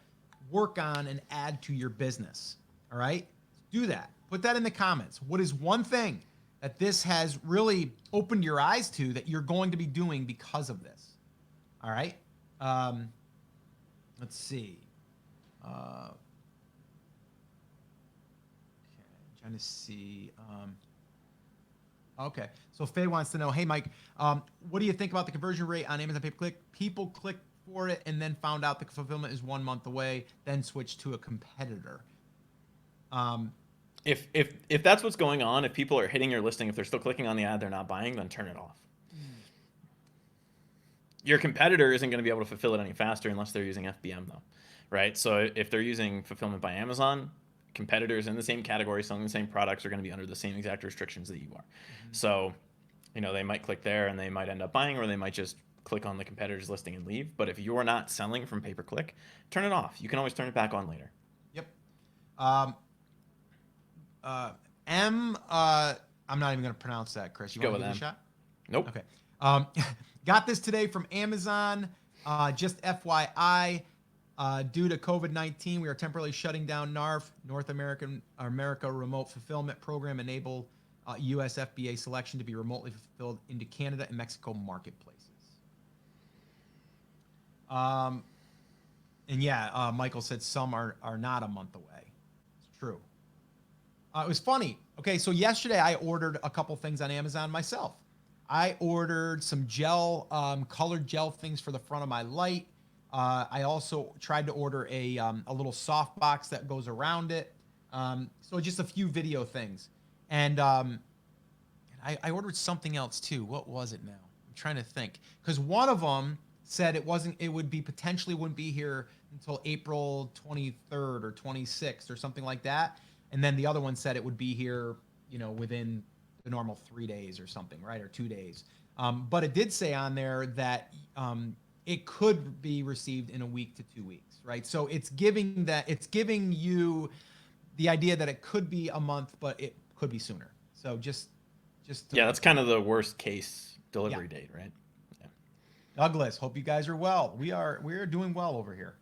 work on and add to your business. All right? Do that. Put that in the comments. What is one thing that this has really opened your eyes to that you're going to be doing because of this? All right? Let's see. Okay, trying to see. Okay, so Faye wants to know, hey, Mike, what do you think about the conversion rate on Amazon pay-per-click? People click for it and then found out the fulfillment is 1 month away, then switch to a competitor. If that's what's going on, if people are hitting your listing, if they're still clicking on the ad, they're not buying, then turn it off. Your competitor isn't going to be able to fulfill it any faster unless they're using FBM, though, right? So if they're using fulfillment by Amazon, competitors in the same category selling the same products are going to be under the same exact restrictions that you are. So, they might click there and they might end up buying, or they might just click on the competitor's listing and leave. But if you're not selling from pay-per-click, turn it off. You can always turn it back on later. Yep. I'm not even going to pronounce that, Chris. You want to give it a shot? Nope. Okay. Got this today from Amazon. Just FYI, due to COVID-19, we are temporarily shutting down NARF, North America Remote Fulfillment Program, enable U.S. FBA selection to be remotely fulfilled into Canada and Mexico marketplaces. And yeah, Michael said some are not a month away. It's true. It was funny. Okay, so yesterday I ordered a couple things on Amazon myself. I ordered some gel, colored gel things for the front of my light. I also tried to order a little soft box that goes around it. So just a few video things. And I ordered something else too. What was it now? I'm trying to think. Because one of them said it would be potentially wouldn't be here until April 23rd or 26th or something like that. And then the other one said it would be here, within the normal 3 days or something, right? Or 2 days. But it did say on there that it could be received in a week to 2 weeks, right? So it's giving you the idea that it could be a month, but it could be sooner. So just that's kind of the worst case delivery date, right? Yeah. Douglas, hope you guys are well. We're doing well over here.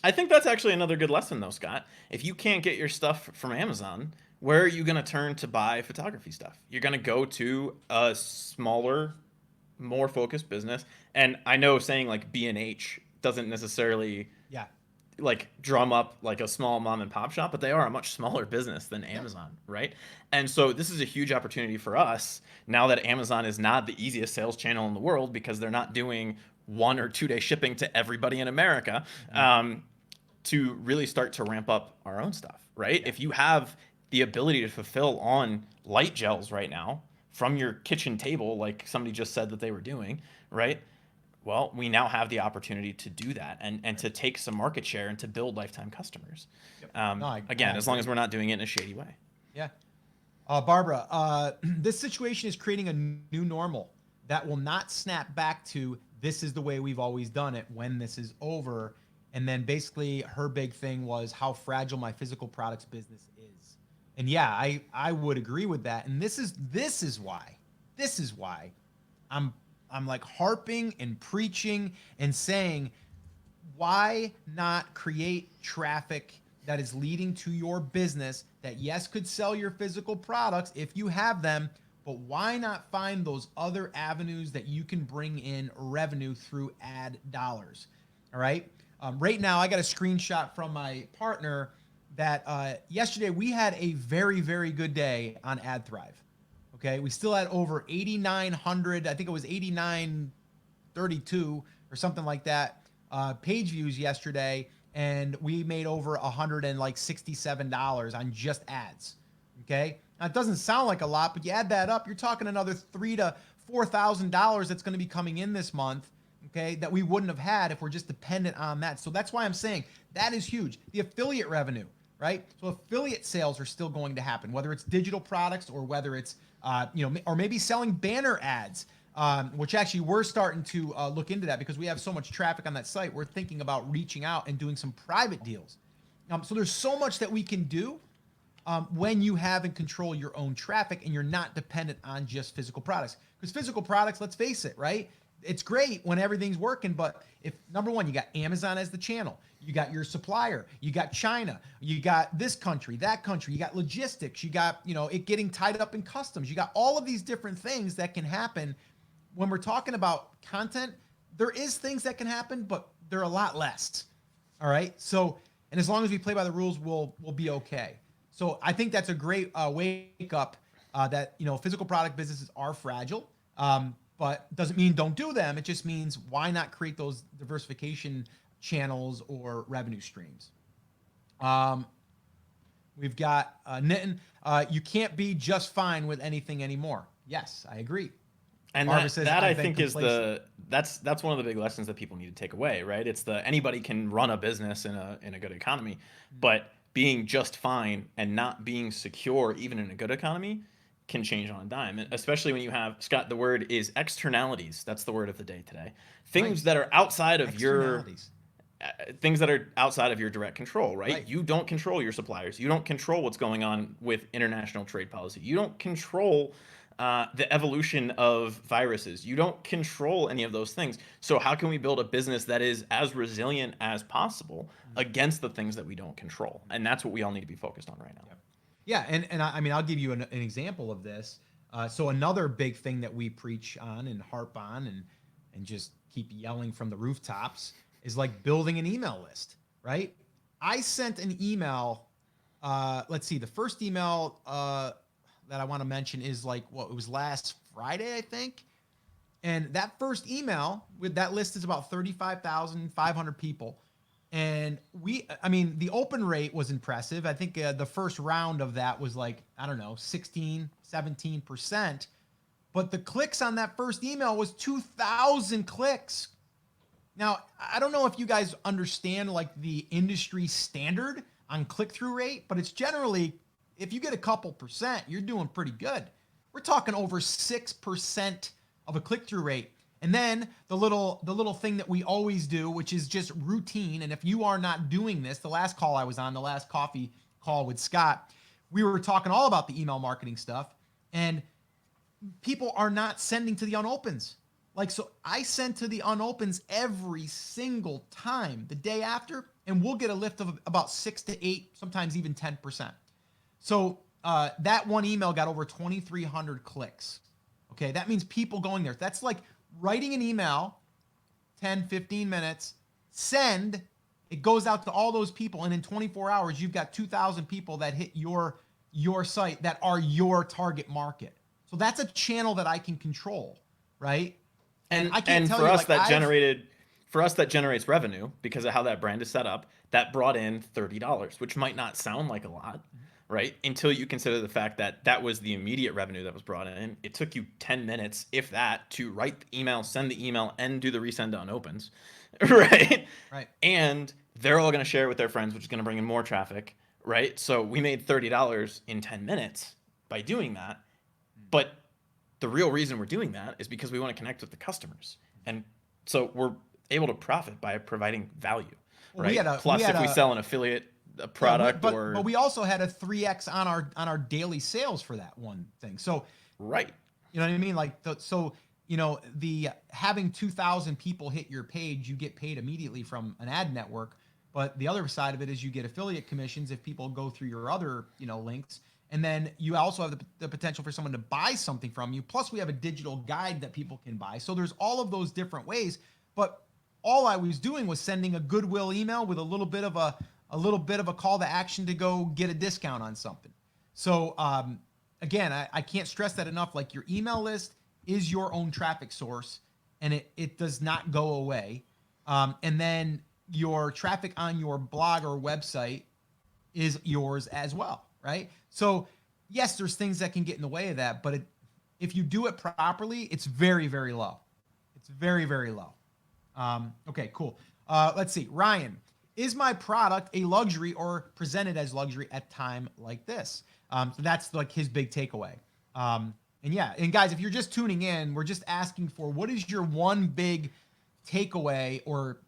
I think that's actually another good lesson, though, Scott. If you can't get your stuff from Amazon, where are you going to turn to buy photography stuff? You're going to go to a smaller, more focused business. And I know saying like B&H doesn't necessarily like drum up like a small mom and pop shop, but they are a much smaller business than Yeah. Amazon, right? And so this is a huge opportunity for us now that Amazon is not the easiest sales channel in the world because they're not doing 1 or 2 day shipping to everybody in America. Mhm. To really start to ramp up our own stuff, right? Yeah. If you have the ability to fulfill on light gels right now from your kitchen table, like somebody just said that they were doing, right? Well, we now have the opportunity to do that and Right. to take some market share and to build lifetime customers. Yep. No, I Again, as long agree. as we're not doing it in a shady way. Yeah. Barbara, this situation is creating a new normal that will not snap back to this is the way we've always done it when this is over. And then basically her big thing was how fragile my physical products business is. And yeah, I would agree with that. And this is why I'm I'm like harping and preaching and saying why not create traffic that is leading to your business that yes could sell your physical products if you have them, but why not find those other avenues that you can bring in revenue through ad dollars? All right. Right now I got a screenshot from my partner that yesterday we had a very, very good day on AdThrive. Okay, we still had over 8,900, I think it was 8,932 or something like that, page views yesterday, and we made over $167 on just ads. Okay, now it doesn't sound like a lot, but you add that up, you're talking another $3,000 to $4,000 that's going to be coming in this month. Okay, that we wouldn't have had if we're just dependent on that. So that's why I'm saying that is huge. The affiliate revenue, right? So affiliate sales are still going to happen, whether it's digital products or whether it's or maybe selling banner ads, which actually we're starting to look into that because we have so much traffic on that site. We're thinking about reaching out and doing some private deals. So there's so much that we can do when you have and control your own traffic and you're not dependent on just physical products. Because physical products, let's face it, right? It's great when everything's working, but if number one, you got Amazon as the channel, you got your supplier, you got China, you got this country, that country, you got logistics, you got, it getting tied up in customs, you got all of these different things that can happen when we're talking about content. There is things that can happen, but they're a lot less. All right. So, and as long as we play by the rules, we'll be okay. So I think that's a great wake up that physical product businesses are fragile, but doesn't mean don't do them. It just means why not create those diversification channels or revenue streams. We've got Nitin. You can't be just fine with anything anymore. Yes, I agree. And Barbara that says that I I've been think is complacent. that's one of the big lessons that people need to take away, right? It's the anybody can run a business in a good economy, but being just fine and not being secure even in a good economy can change on a dime. And especially when you have Scott, the word is externalities. That's the word of the day today. Things Nice. that are outside of your Externalities. things that are outside of your direct control, right? Right. You don't control your suppliers. You don't control what's going on with international trade policy. You don't control the evolution of viruses. You don't control any of those things. So how can we build a business that is as resilient as possible against the things that we don't control? And that's what we all need to be focused on right now. Yep. Yeah, and I mean I'll give you an example of this. So another big thing that we preach on and harp on and just keep yelling from the rooftops is like building an email list, right? I sent an email. Let's see, the first email that I want to mention is like it was last Friday, I think. And that first email with that list is about 35,500 people. And I mean, the open rate was impressive. I think the first round of that was like, I don't know, 16, 17%. But the clicks on that first email was 2,000 clicks. Now, I don't know if you guys understand like the industry standard on click through rate, but it's generally, if you get a couple percent, you're doing pretty good. We're talking over 6% of a click through rate. And then the little thing that we always do, which is just routine. And if you are not doing this, the last call I was on, the last coffee call with Scott, we were talking all about the email marketing stuff. And people are not sending to the unopens. Like, so I send to the unopens every single time the day after, and we'll get a lift of about 6 to 8, sometimes even 10%. So that one email got over 2,300 clicks. Okay, that means people going there. That's like writing an email, 10, 15 minutes, send. It goes out to all those people, and in 24 hours, you've got 2,000 people that hit your site that are your target market. So that's a channel that I can control, right? And I can't And tell for you, us like, that generated for us that generates revenue because of how that brand is set up, that brought in $30, which might not sound like a lot, right? Until you consider the fact that that was the immediate revenue that was brought in. It took you 10 minutes, if that, to write the email, send the email, and do the resend on opens, right? right. And they're all going to share it with their friends, which is going to bring in more traffic, right? So we made $30 in 10 minutes by doing that. But the real reason we're doing that is because we want to connect with the customers. And so we're able to profit by providing value, Well, right? Plus, if we sell an affiliate a product, but we also had a 3x on our daily sales for that one thing. So right, you know what I mean? Like, the having 2,000 people hit your page, you get paid immediately from an ad network. But the other side of it is you get affiliate commissions if people go through your other, links. And then you also have the potential for someone to buy something from you. Plus, we have a digital guide that people can buy. So there's all of those different ways. But all I was doing was sending a goodwill email with a little bit of a call to action to go get a discount on something. So again, I can't stress that enough. Like, your email list is your own traffic source, and it does not go away. And then your traffic on your blog or website is yours as well, right? So yes, there's things that can get in the way of that, but if you do it properly, it's very, very low. It's very, very low. Okay, cool. Let's see. Ryan, is my product a luxury or presented as luxury at time like this? So that's like his big takeaway. And guys, if you're just tuning in, we're just asking for what is your one big takeaway or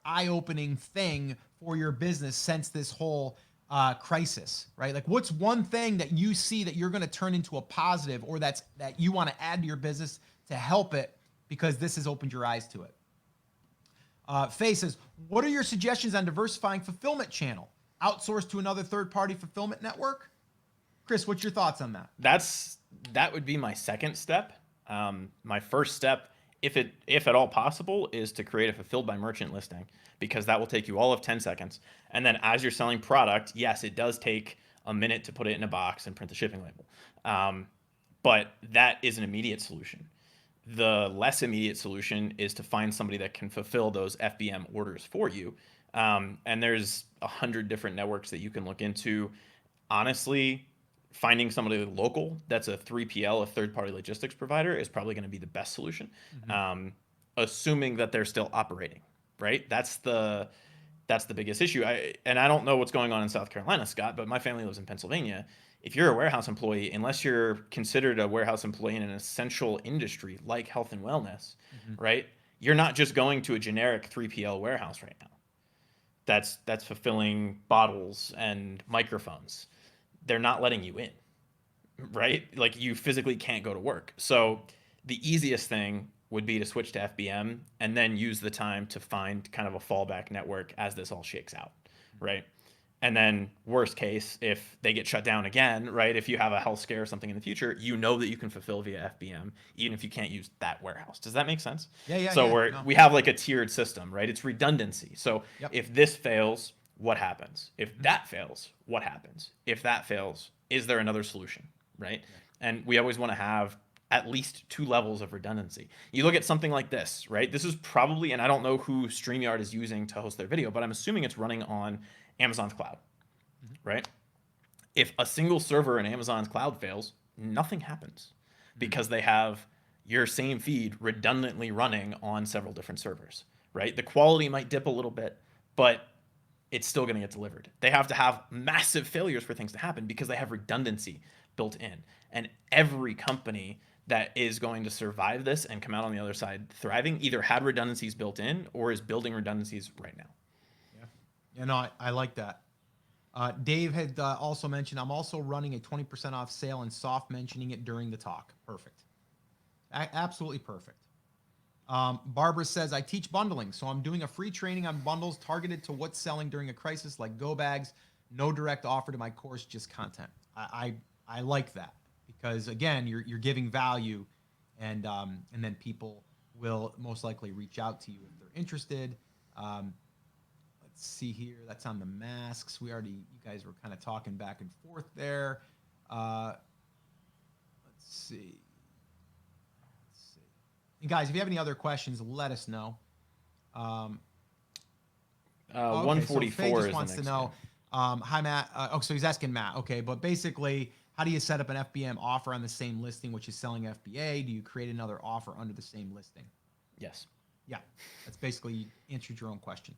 eye-opening thing for your business since this whole crisis, right? Like, what's one thing that you see that you're going to turn into a positive, or that you want to add to your business to help it because this has opened your eyes to it? Faye says, what are your suggestions on diversifying fulfillment channel? Outsource to another third-party fulfillment network? Chris, what's your thoughts on that? That would be my second step. My first step, if at all possible, is to create a fulfilled by merchant listing, because that will take you all of 10 seconds. And then as you're selling product, yes, it does take a minute to put it in a box and print the shipping label. But that is an immediate solution. The less immediate solution is to find somebody that can fulfill those FBM orders for you. And there's 100 different networks that you can look into. Honestly, finding somebody local that's a 3PL, a third-party logistics provider, is probably going to be the best solution, assuming that they're still operating, right? That's the biggest issue. I don't know what's going on in South Carolina, Scott, but my family lives in Pennsylvania. If you're a warehouse employee, unless you're considered a warehouse employee in an essential industry like health and wellness, right? You're not just going to a generic 3PL warehouse right now. That's fulfilling bottles and microphones. They're not letting you in, right? Like, you physically can't go to work. So the easiest thing would be to switch to FBM and then use the time to find kind of a fallback network as this all shakes out, right? And then worst case, if they get shut down again, right? If you have a health scare or something in the future, you know that you can fulfill via FBM, even if you can't use that warehouse. Does that make sense? Yeah. So we have like a tiered system, right? It's redundancy. So if this fails, what happens? If that fails, what happens? If that fails, is there another solution, right? And we always want to have at least 2 levels of redundancy. You look at something like this, right? This is probably, and I don't know who StreamYard is using to host their video, but I'm assuming it's running on Amazon's cloud, right? If a single server in Amazon's cloud fails, nothing happens, because they have your same feed redundantly running on several different servers, right? The quality might dip a little bit, but it's still going to get delivered. They have to have massive failures for things to happen because they have redundancy built in. And every company that is going to survive this and come out on the other side thriving either had redundancies built in or is building redundancies right now. Yeah, no, I like that. Dave had also mentioned, I'm also running a 20% off sale and soft mentioning it during the talk. Perfect. Absolutely perfect. Barbara says, I teach bundling, so I'm doing a free training on bundles targeted to what's selling during a crisis, like go bags. No direct offer to my course, just content. I like that, because again, you're giving value, and then people will most likely reach out to you if they're interested. Let's Let's see here. That's on the masks. You guys were kind of talking back and forth there. Let's see. And guys, if you have any other questions, let us know. Okay, 144 so Faye just is wants the to next know, hi Matt. So he's asking Matt. Okay, but basically, how do you set up an FBM offer on the same listing, which is selling FBA? Do you create another offer under the same listing? Yes. Yeah, that's basically you answered your own question.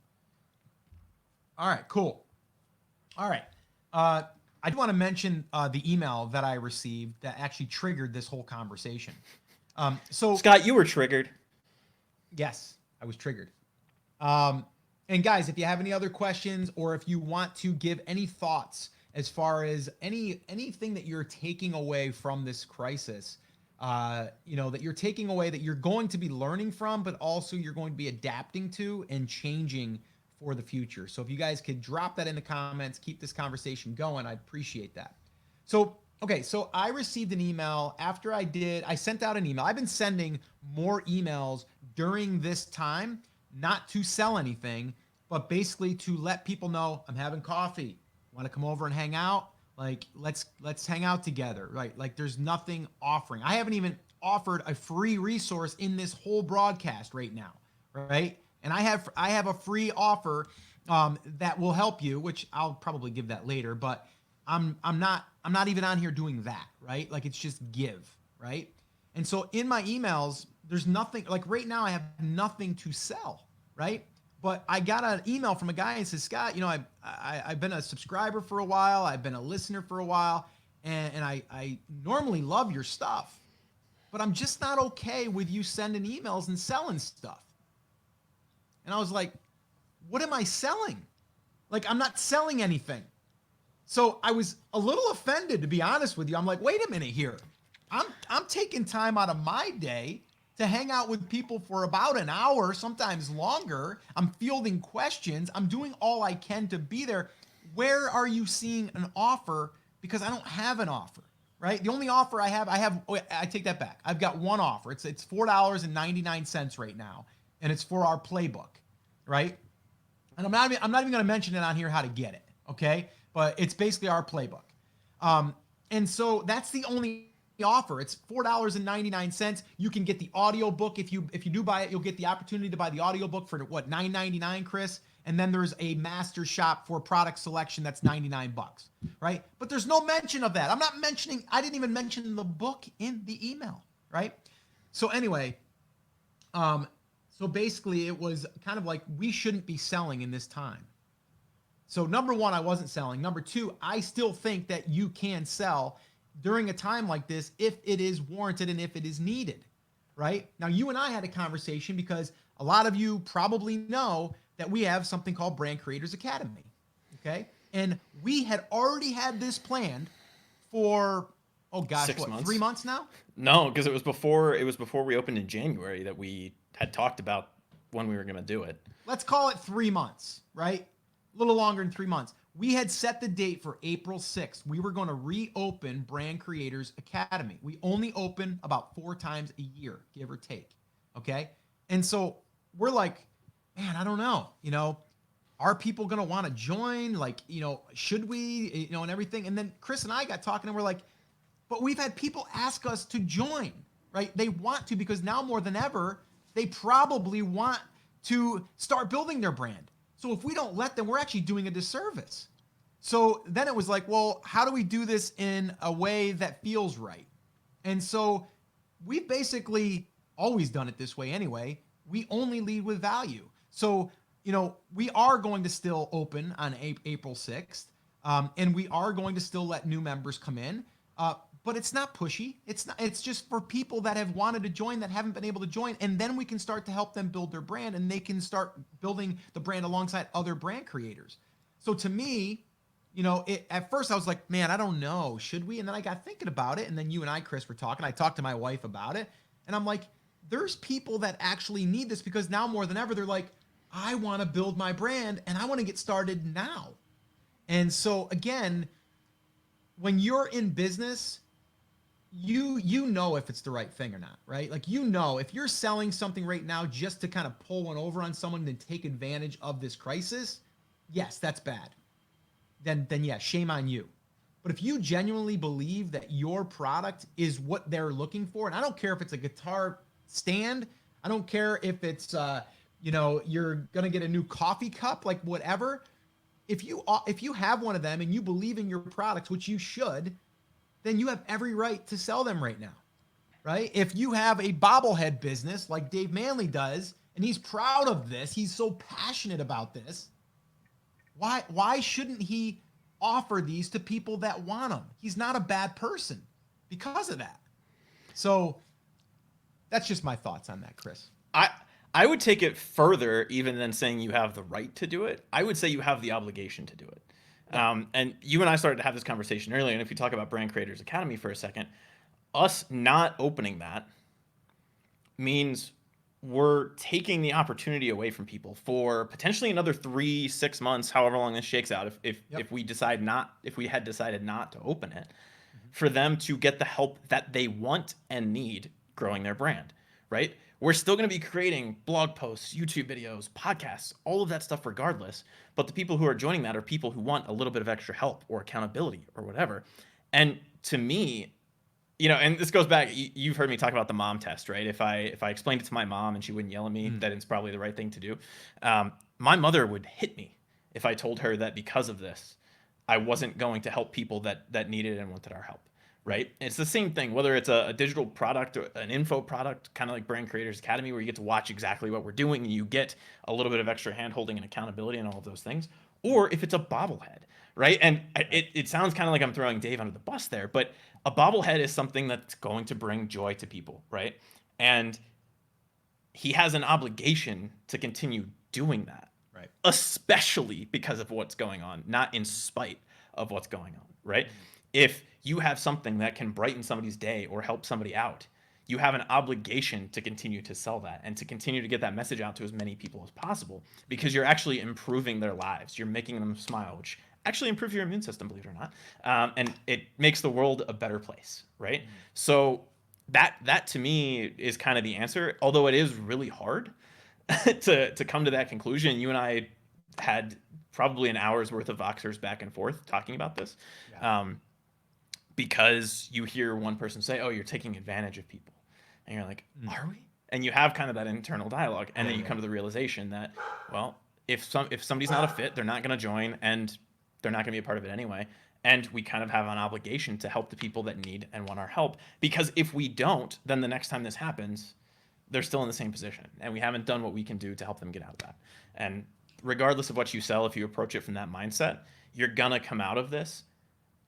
All right, cool. All right. I do want to mention the email that I received that actually triggered this whole conversation. So Scott, you were triggered. yes, I was triggered. And guys, if you have any other questions or if you want to give any thoughts as far as anything that you're taking away from this crisis, that you're taking away that you're going to be learning from, but also you're going to be adapting to and changing for the future. So if you guys could drop that in the comments, keep this conversation going, I'd appreciate that. So, okay, so I received an email after I sent out an email. I've been sending more emails during this time, not to sell anything, but basically to let people know I'm having coffee. Want to come over and hang out? Like, let's hang out together, right? Like, there's nothing offering. I haven't even offered a free resource in this whole broadcast right now, right? And I have a free offer that will help you, which I'll probably give that later. But I'm not even on here doing that, right? Like, it's just give, right? And so in my emails, there's nothing, like right now I have nothing to sell, right? But I got an email from a guy and says, Scott, I've been a subscriber for a while. I've been a listener for a while. And I normally love your stuff, but I'm just not okay with you sending emails and selling stuff. And I was like, what am I selling? Like, I'm not selling anything. So I was a little offended, to be honest with you. I'm like, wait a minute here. I'm taking time out of my day to hang out with people for about an hour, sometimes longer. I'm fielding questions. I'm doing all I can to be there. Where are you seeing an offer? Because I don't have an offer, right? The only offer I take that back. I've got one offer. It's $4.99 right now, and it's for our playbook, right? And I'm not even going to mention it on here how to get it, okay? But it's basically our playbook. And so that's the only offer. It's $4.99. You can get the audio book. If you do buy it, you'll get the opportunity to buy the audio book for what, $9.99, Chris? And then there's a master shop for product selection that's $99, right? But there's no mention of that. I didn't even mention the book in the email, right? So anyway, so basically it was kind of like we shouldn't be selling in this time. So number one, I wasn't selling. Number two, I still think that you can sell during a time like this if it is warranted and if it is needed, right? Now, you and I had a conversation because a lot of you probably know that we have something called Brand Creators Academy, okay? And we had already had this planned for, oh gosh, 6 months. 3 months now? No, because it was before we opened in January that we had talked about when we were going to do it. Let's call it 3 months, right? A little longer than 3 months. We had set the date for April 6th. We were going to reopen Brand Creators Academy. We only open about 4 times a year, give or take. Okay. And so we're like, man, I don't know, are people going to want to join? Like, should we, and everything. And then Chris and I got talking and we're like, but we've had people ask us to join, right? They want to, because now more than ever, they probably want to start building their brand. So if we don't let them, we're actually doing a disservice. So then it was like, well, how do we do this in a way that feels right? And so we've basically always done it this way anyway. We only lead with value. So, we are going to still open on April 6th, and we are going to still let new members come in. But it's not pushy. It's just for people that have wanted to join that haven't been able to join. And then we can start to help them build their brand, and they can start building the brand alongside other brand creators. So to me, at first I was like, man, I don't know. Should we? And then I got thinking about it. And then you and I, Chris, were talking. I talked to my wife about it. And I'm like, there's people that actually need this, because now more than ever, they're like, I want to build my brand and I want to get started now. And so again, when you're in business, you know if it's the right thing or not, right? Like, if you're selling something right now just to kind of pull one over on someone and take advantage of this crisis, yes, that's bad. Then yeah, shame on you. But if you genuinely believe that your product is what they're looking for, and I don't care if it's a guitar stand, I don't care if it's you're gonna get a new coffee cup, like whatever. If you have one of them and you believe in your products, which you should, then you have every right to sell them right now, right? If you have a bobblehead business like Dave Manley does, and he's proud of this, he's so passionate about this, why shouldn't he offer these to people that want them? He's not a bad person because of that. So that's just my thoughts on that, Chris. I I would take it further even than saying you have the right to do it. I would say you have the obligation to do it. Yeah. And you and I started to have this conversation earlier. And if you talk about Brand Creators Academy for a second, us not opening that means we're taking the opportunity away from people for potentially another 3, 6 months, however long this shakes out. If we decide not, if we had decided not to open it, for them to get the help that they want and need growing their brand, right? We're still going to be creating blog posts, YouTube videos, podcasts, all of that stuff regardless. But the people who are joining that are people who want a little bit of extra help or accountability or whatever. And to me, and this goes back, you've heard me talk about the mom test, right? If I explained it to my mom and she wouldn't yell at me, that it's probably the right thing to do. My mother would hit me if I told her that because of this, I wasn't going to help people that needed and wanted our help, right? It's the same thing, whether it's a digital product or an info product, kind of like Brand Creators Academy, where you get to watch exactly what we're doing and you get a little bit of extra hand-holding and accountability and all of those things, or if it's a bobblehead, right? And it sounds kind of like I'm throwing Dave under the bus there, but a bobblehead is something that's going to bring joy to people, right? And he has an obligation to continue doing that, Right. especially because of what's going on, not in spite of what's going on, right? If you have something that can brighten somebody's day or help somebody out, you have an obligation to continue to sell that and to continue to get that message out to as many people as possible, because you're actually improving their lives. You're making them smile, which actually improves your immune system, believe it or not. And it makes the world a better place, right? So that to me is kind of the answer, although it is really hard to come to that conclusion. You and I had probably an hour's worth of Voxers back and forth talking about this. Yeah. Because you hear one person say, "Oh, you're taking advantage of people," and you're like, "Are we?" And you have kind of that internal dialogue, and then you come to the realization that, well, if somebody's not a fit, they're not going to join, and they're not going to be a part of it anyway. And we kind of have an obligation to help the people that need and want our help, because if we don't, then the next time this happens, they're still in the same position, and we haven't done what we can do to help them get out of that. And regardless of what you sell, if you approach it from that mindset, you're gonna come out of this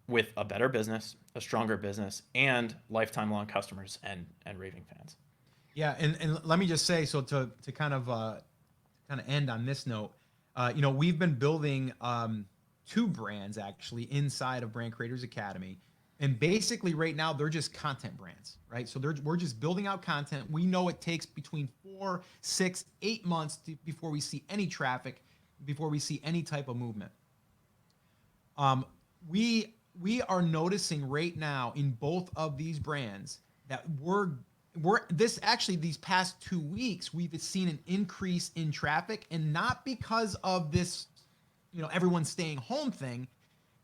with a better business, a stronger business, and lifetime long customers and raving fans. Yeah, and let me just say, so to kind of end on this note, we've been building two brands actually inside of Brand Creators Academy, and basically right now they're just content brands, right? So we're just building out content. We know it takes between 4, 6, 8 months before we see any traffic, before we see any type of movement. We are noticing right now in both of these brands that these past 2 weeks, we've seen an increase in traffic, and not because of this, everyone's staying home thing.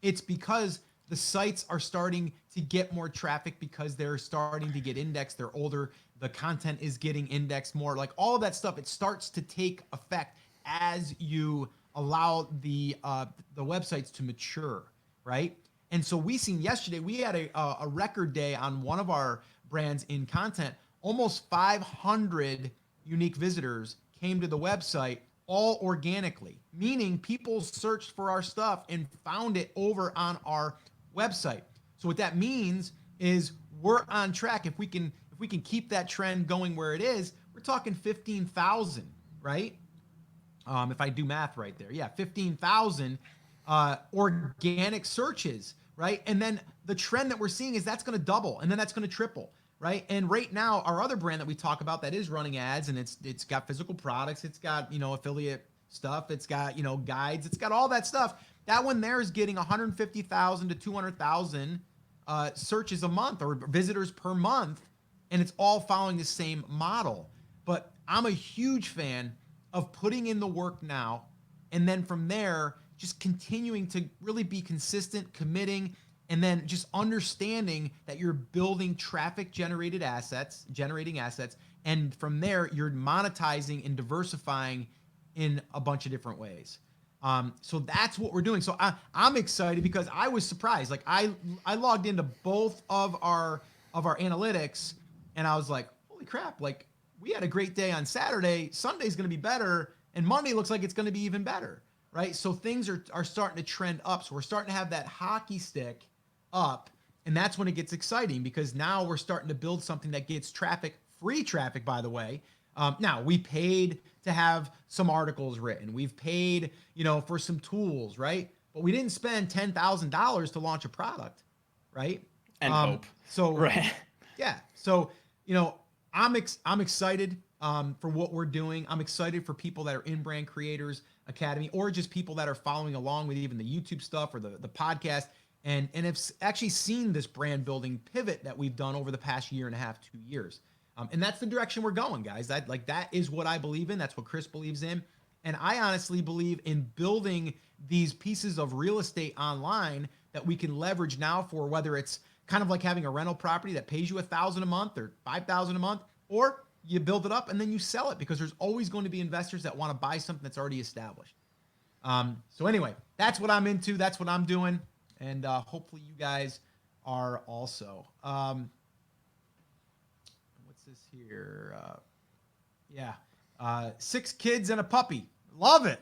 It's because the sites are starting to get more traffic because they're starting to get indexed. They're older. The content is getting indexed more, like all of that stuff. It starts to take effect as you allow the websites to mature, right? And so we seen yesterday, we had a record day on one of our brands in content. Almost 500 unique visitors came to the website, all organically, meaning people searched for our stuff and found it over on our website. So what that means is we're on track. If we can keep that trend going where it is, we're talking 15,000, right? If I do math right there, yeah, 15,000 organic searches, right? And then the trend that we're seeing is that's going to double, and then that's going to triple, right? And right now, our other brand that we talk about that is running ads, and it's got physical products, it's got affiliate stuff, it's got guides, it's got all that stuff. That one there is getting 150,000 to 200,000 searches a month, or visitors per month, and it's all following the same model. But I'm a huge fan of putting in the work now, and then from there just continuing to really be consistent, committing, and then just understanding that you're building traffic generating assets, and from there you're monetizing and diversifying in a bunch of different ways. So that's what we're doing. So I'm excited because I was surprised. Like I logged into both of our analytics, and I was like, holy crap! Like we had a great day on Saturday. Sunday's going to be better, and Monday looks like it's going to be even better, right? So things are starting to trend up. So we're starting to have that hockey stick up, and that's when it gets exciting because now we're starting to build something that gets traffic, free traffic, by the way. Now we paid to have some articles written. We've paid, for some tools, right? But we didn't spend $10,000 to launch a product, right? And hope. So right. Yeah. So, I'm excited for what we're doing. I'm excited for people that are in Brand Creators Academy or just people that are following along with even the YouTube stuff or the podcast and have actually seen this brand building pivot that we've done over the past year and a half, 2 years. And that's the direction we're going, guys. That is what I believe in. That's what Chris believes in. And I honestly believe in building these pieces of real estate online that we can leverage now for whether it's kind of like having a rental property that pays you $1,000 a month or $5,000 a month, or you build it up and then you sell it because there's always going to be investors that want to buy something that's already established. So anyway, that's what I'm into. That's what I'm doing. And hopefully you guys are also. This here, 6 kids and a puppy. Love it.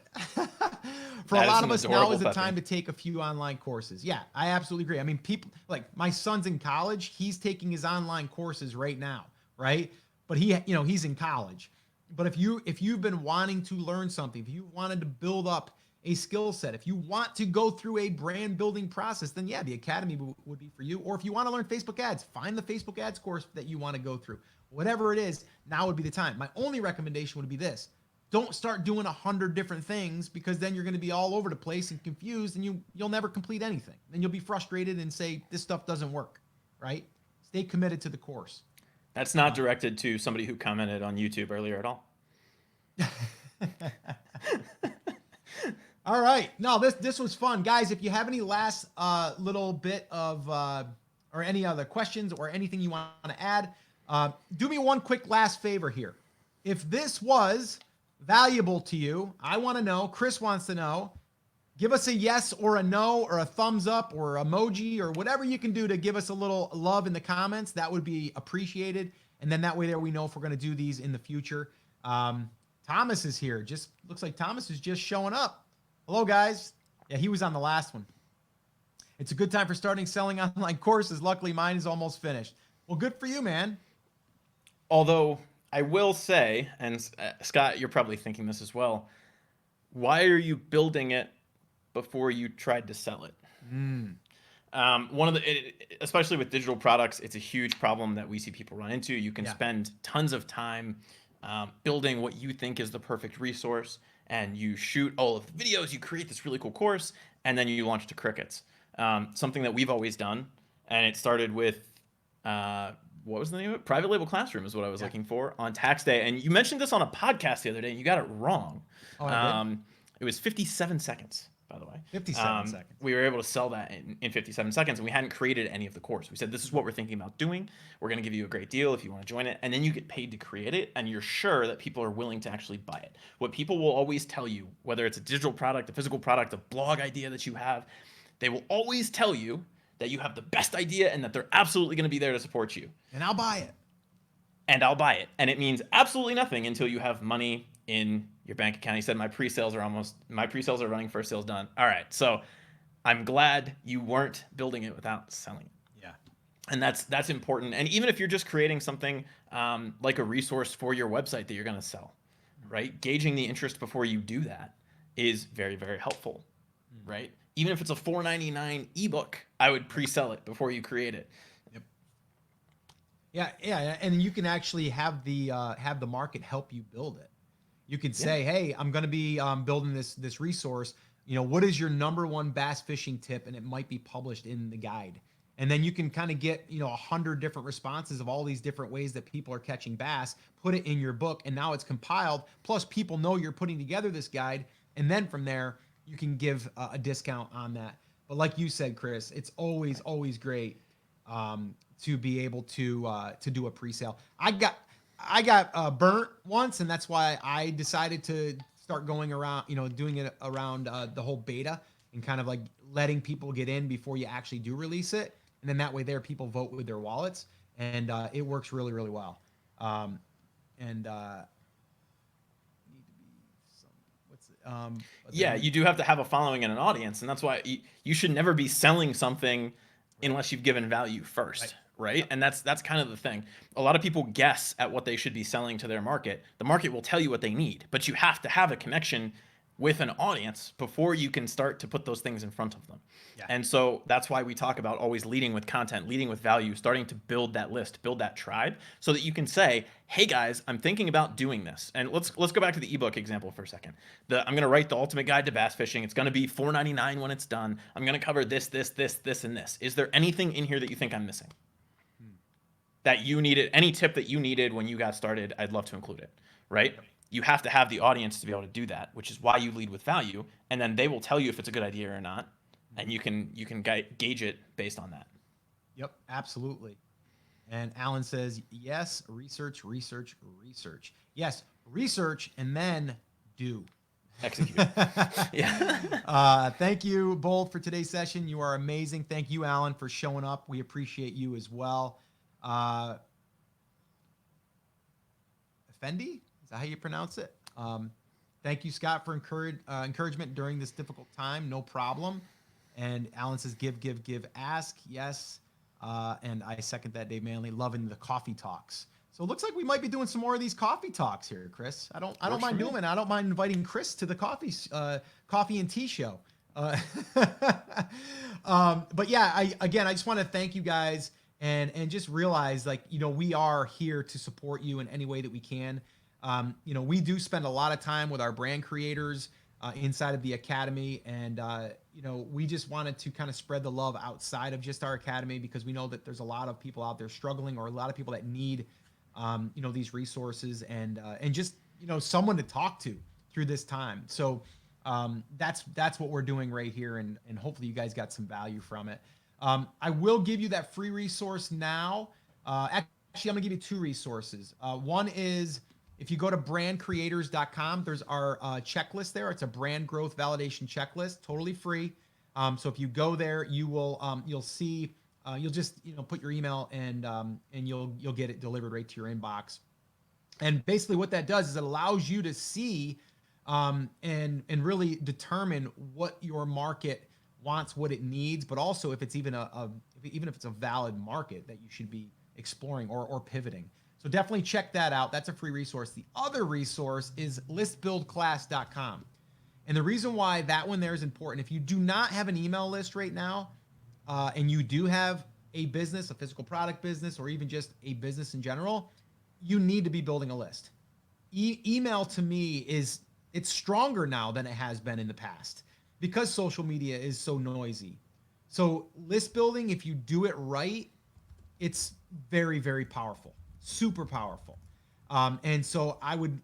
For a lot of us, now is the time to take a few online courses. Yeah, I absolutely agree. I mean, people like my son's in college. He's taking his online courses right now, right? But he's in college. But if you've been wanting to learn something, if you wanted to build up a skill set, if you want to go through a brand building process, then yeah, the Academy would be for you. Or if you want to learn Facebook ads, find the Facebook ads course that you want to go through. Whatever it is, now would be the time. My only recommendation would be this. Don't start doing 100 different things because then you're going to be all over the place and confused and you'll never complete anything. Then you'll be frustrated and say, this stuff doesn't work, right? Stay committed to the course. That's not directed to somebody who commented on YouTube earlier at all. All right. No, this was fun. Guys, if you have any last little bit of or any other questions or anything you want to add, do me one quick last favor here. If this was valuable to you, I want to know, Chris wants to know, give us a yes or a no or a thumbs up or emoji or whatever you can do to give us a little love in the comments. That would be appreciated. And then that way there we know if we're going to do these in the future. Thomas is here. Just looks like Thomas is just showing up. Hello, guys. Yeah, he was on the last one. It's a good time for starting selling online courses. Luckily, mine is almost finished. Well, good for you, man. Although I will say, and Scott, you're probably thinking this as well, why are you building it before you tried to sell it? Especially with digital products, it's a huge problem that we see people run into. You can spend tons of time building what you think is the perfect resource, and you shoot all of the videos, you create this really cool course, and then you launch to crickets. Something that we've always done, and it started with, what was the name of it? Private Label Classroom is what I was looking for on tax day. And you mentioned this on a podcast the other day, and you got it wrong. It was 57 seconds, by the way. 57 seconds. We were able to sell that in 57 seconds, and we hadn't created any of the course. We said, this is what we're thinking about doing. We're going to give you a great deal if you want to join it. And then you get paid to create it, and you're sure that people are willing to actually buy it. What people will always tell you, whether it's a digital product, a physical product, a blog idea that you have, they will always tell you that you have the best idea and that they're absolutely going to be there to support you. And I'll buy it. And it means absolutely nothing until you have money in your bank account. He said, my pre-sales are running, first sales done. All right. So I'm glad you weren't building it without selling it. Yeah. And that's important. And even if you're just creating something like a resource for your website that you're going to sell, right? Gauging the interest before you do that is very, very helpful, right? Even if it's a $4.99 ebook, I would pre-sell it before you create it. Yep. Yeah, and you can actually have the market help you build it. You could say, hey, I'm going to be building this resource. What is your #1 bass fishing tip? And it might be published in the guide. And then you can kind of get 100 different responses of all these different ways that people are catching bass. Put it in your book, and now it's compiled. Plus, people know you're putting together this guide, and then from there, you can give a discount on that. But like you said, Chris, it's always great to be able to do a pre-sale. I got burnt once, and that's why I decided to start going around, doing it around the whole beta and kind of like letting people get in before you actually do release it, and then that way there people vote with their wallets, and it works really well. And need to be some Yeah, you do have to have a following and an audience, and that's why you should never be selling something unless you've given value first, right? Yep. And that's kind of the thing. A lot of people guess at what they should be selling to their market. The market will tell you what they need, but you have to have a connection with an audience before you can start to put those things in front of them. Yeah. And so that's why we talk about always leading with content, leading with value, starting to build that list, build that tribe, so that you can say, hey guys, I'm thinking about doing this. And let's go back to the ebook example for a second. I'm going to write the ultimate guide to bass fishing. It's going to be $4.99 when it's done. I'm going to cover this, and this. Is there anything in here that you think I'm missing? That you needed, any tip that you needed when you got started, I'd love to include it, right? You have to have the audience to be able to do that, which is why you lead with value, and then they will tell you if it's a good idea or not, and you can gauge it based on that. Yep, absolutely. And Alan says, yes, research. Yes, research and then do. Execute. Yeah. Thank you both for today's session. You are amazing. Thank you, Alan, for showing up. We appreciate you as well. Effendi? Is that how you pronounce it? Thank you, Scott, for encouragement during this difficult time. No problem. And Alan says, give, ask. Yes. And I second that, Dave Manley. Loving the coffee talks. So it looks like we might be doing some more of these coffee talks here, Chris. I don't mind doing it. I don't mind inviting Chris to the coffee and tea show. But yeah, I just want to thank you guys and just realize, like, we are here to support you in any way that we can. We do spend a lot of time with our brand creators inside of the Academy. And, we just wanted to kind of spread the love outside of just our Academy, because we know that there's a lot of people out there struggling, or a lot of people that need, these resources and just, someone to talk to through this time. So that's what we're doing right here. And hopefully you guys got some value from it. I will give you that free resource now. Actually, I'm gonna give you two resources. One is, if you go to brandcreators.com, there's our checklist there. It's a brand growth validation checklist, totally free. So if you go there, you will you'll see you'll just put your email and you'll get it delivered right to your inbox. And basically what that does is it allows you to see and really determine what your market wants, what it needs, but also if it's even even if it's a valid market that you should be exploring or pivoting. So definitely check that out. That's a free resource. The other resource is listbuildclass.com. And the reason why that one there is important, if you do not have an email list right now, and you do have a business, a physical product business, or even just a business in general, you need to be building a list. Email to me it's stronger now than it has been in the past, because social media is so noisy. So list building, if you do it right, it's very, very powerful, super powerful. And so I would,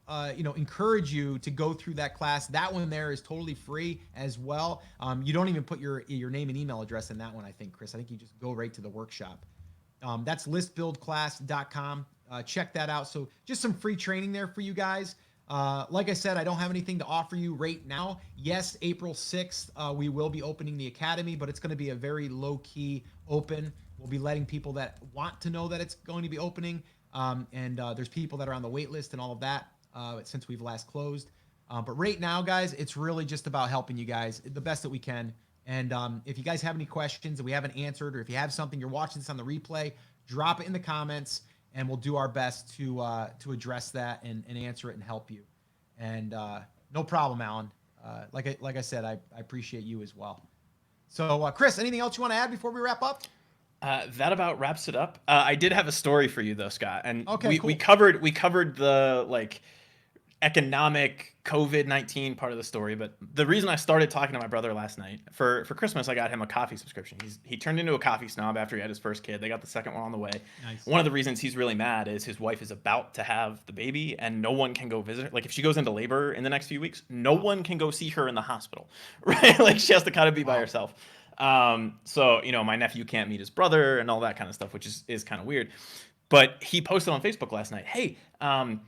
encourage you to go through that class. That one there is totally free as well. You don't even put your name and email address in that one, I think, Chris. I think you just go right to the workshop. That's listbuildclass.com. Check that out. So just some free training there for you guys. Like I said, I don't have anything to offer you right now. Yes, April 6th, we will be opening the Academy, but it's going to be a very low-key open. We'll be letting people that want to know that it's going to be opening. And there's people that are on the wait list and all of that since we've last closed. But right now, guys, it's really just about helping you guys the best that we can. And if you guys have any questions that we haven't answered, or if you have something, you're watching this on the replay, drop it in the comments, and we'll do our best to address that and answer it and help you. And no problem, Alan. Like I said, I appreciate you as well. So, Chris, anything else you want to add before we wrap up? That about wraps it up. I did have a story for you though, Scott, and okay, we covered the economic COVID-19 part of the story, but the reason I started talking to my brother last night, for Christmas, I got him a coffee subscription. He turned into a coffee snob after he had his first kid. They got the second one on the way. Nice. One of the reasons he's really mad is his wife is about to have the baby and no one can go visit her. Like if she goes into labor in the next few weeks, no one can go see her in the hospital, right? Like she has to kind of be by herself. So, you know, my nephew can't meet his brother and all that kind of stuff, which is kind of weird. But he posted on Facebook last night, hey, I'm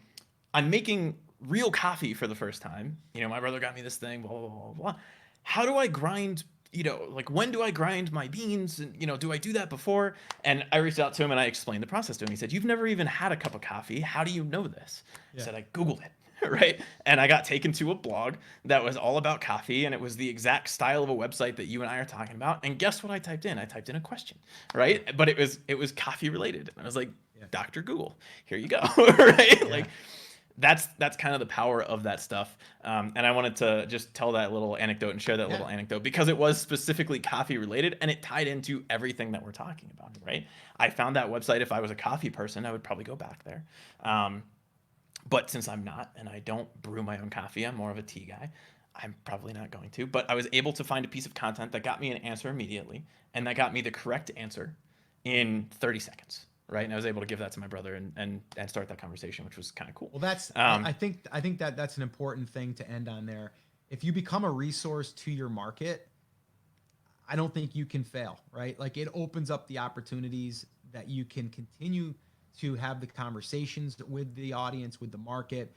making real coffee for the first time. You know, my brother got me this thing, blah, blah, blah, blah. How do I grind, you know, like when do I grind my beans? And, you know, do I do that before? And I reached out to him and I explained the process to him. He said, you've never even had a cup of coffee. How do you know this? Yeah. I said, I Googled it, right? And I got taken to a blog that was all about coffee, and it was the exact style of a website that you and I are talking about. And guess what I typed in? I typed in a question, right? But it was coffee related. And I was like, yeah. Dr. Google, here you go, right? Yeah. Like, that's kind of the power of that stuff. And I wanted to just tell that little anecdote and share that little anecdote because it was specifically coffee related and it tied into everything that we're talking about, right? I found that website. If I was a coffee person, I would probably go back there. But since I'm not, and I don't brew my own coffee, I'm more of a tea guy, I'm probably not going to. But I was able to find a piece of content that got me an answer immediately, and that got me the correct answer in 30 seconds. Right, and I was able to give that to my brother and start that conversation, which was kind of cool. Well, that's I think that's an important thing to end on there. If you become a resource to your market, I don't think you can fail. Right, like it opens up the opportunities that you can continue to have the conversations with the audience, with the market.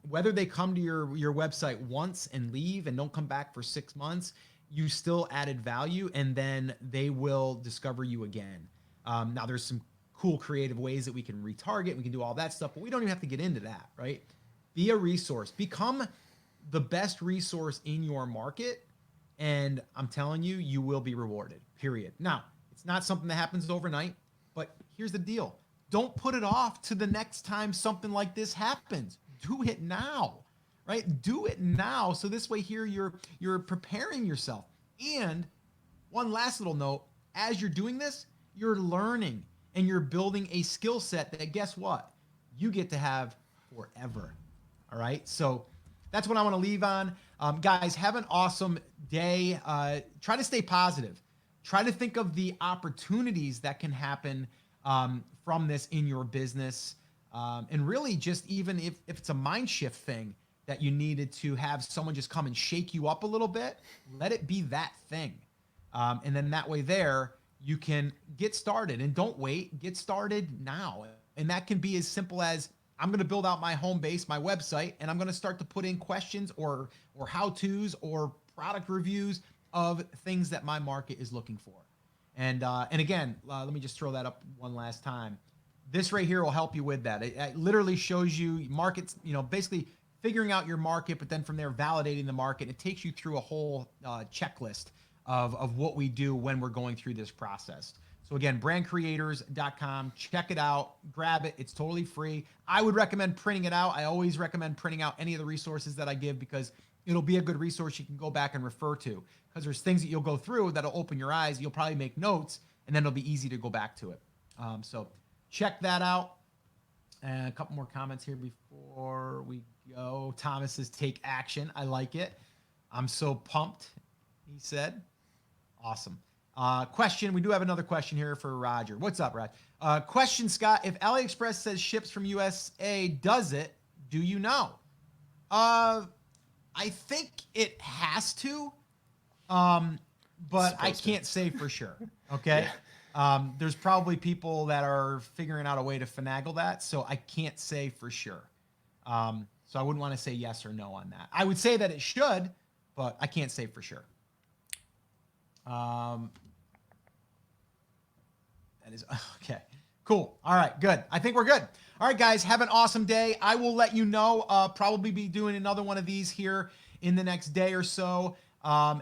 Whether they come to your website once and leave and don't come back for 6 months, you still added value, and then they will discover you again. Now, there's some cool creative ways that we can retarget, we can do all that stuff, but we don't even have to get into that, right? Be a resource, become the best resource in your market, and I'm telling you, you will be rewarded, period. Now, it's not something that happens overnight, but here's the deal. Don't put it off to the next time something like this happens. Do it now, right? Do it now. So this way here, you're preparing yourself. And one last little note, as you're doing this, you're learning and you're building a skill set that, guess what? You get to have forever. All right. So that's what I want to leave on. Guys, have an awesome day. Try to stay positive. Try to think of the opportunities that can happen from this in your business. And really just even if it's a mind shift thing that you needed to have someone just come and shake you up a little bit, let it be that thing. And then that way there, you can get started, and don't wait, get started now. And that can be as simple as, I'm going to build out my home base, my website, and I'm going to start to put in questions or how-tos or product reviews of things that my market is looking for. And again, let me just throw that up one last time. This right here will help you with that. It literally shows you markets, basically figuring out your market, but then from there validating the market. It takes you through a whole checklist of what we do when we're going through this process. So again, brandcreators.com, check it out, grab it. It's totally free. I would recommend printing it out. I always recommend printing out any of the resources that I give because it'll be a good resource you can go back and refer to, because there's things that you'll go through that'll open your eyes. You'll probably make notes, and then it'll be easy to go back to it. So check that out. And a couple more comments here before we go. Thomas says, take action. I like it. I'm so pumped, he said. Awesome. Question. We do have another question here for Roger. What's up, Rod? Question, Scott. If AliExpress says ships from USA, does it? Do you know? I think it has to, but I can't say for sure. Okay. Yeah. There's probably people that are figuring out a way to finagle that, so I can't say for sure. So I wouldn't want to say yes or no on that. I would say that it should, but I can't say for sure. That is okay. Cool. All right, good. I think we're good. All right, guys, have an awesome day. I will let you know. Probably be doing another one of these here in the next day or so. I'm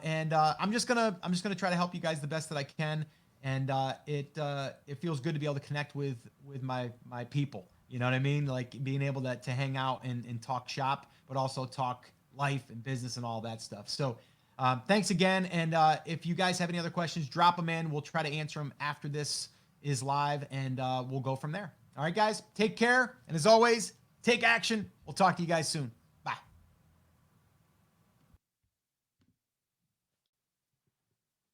just gonna try to help you guys the best that I can. And it feels good to be able to connect with my people. You know what I mean? Like being able to hang out and talk shop, but also talk life and business and all that stuff. So thanks again. And if you guys have any other questions, drop them in. We'll try to answer them after this is live, and we'll go from there. All right, guys, take care. And as always, take action. We'll talk to you guys soon.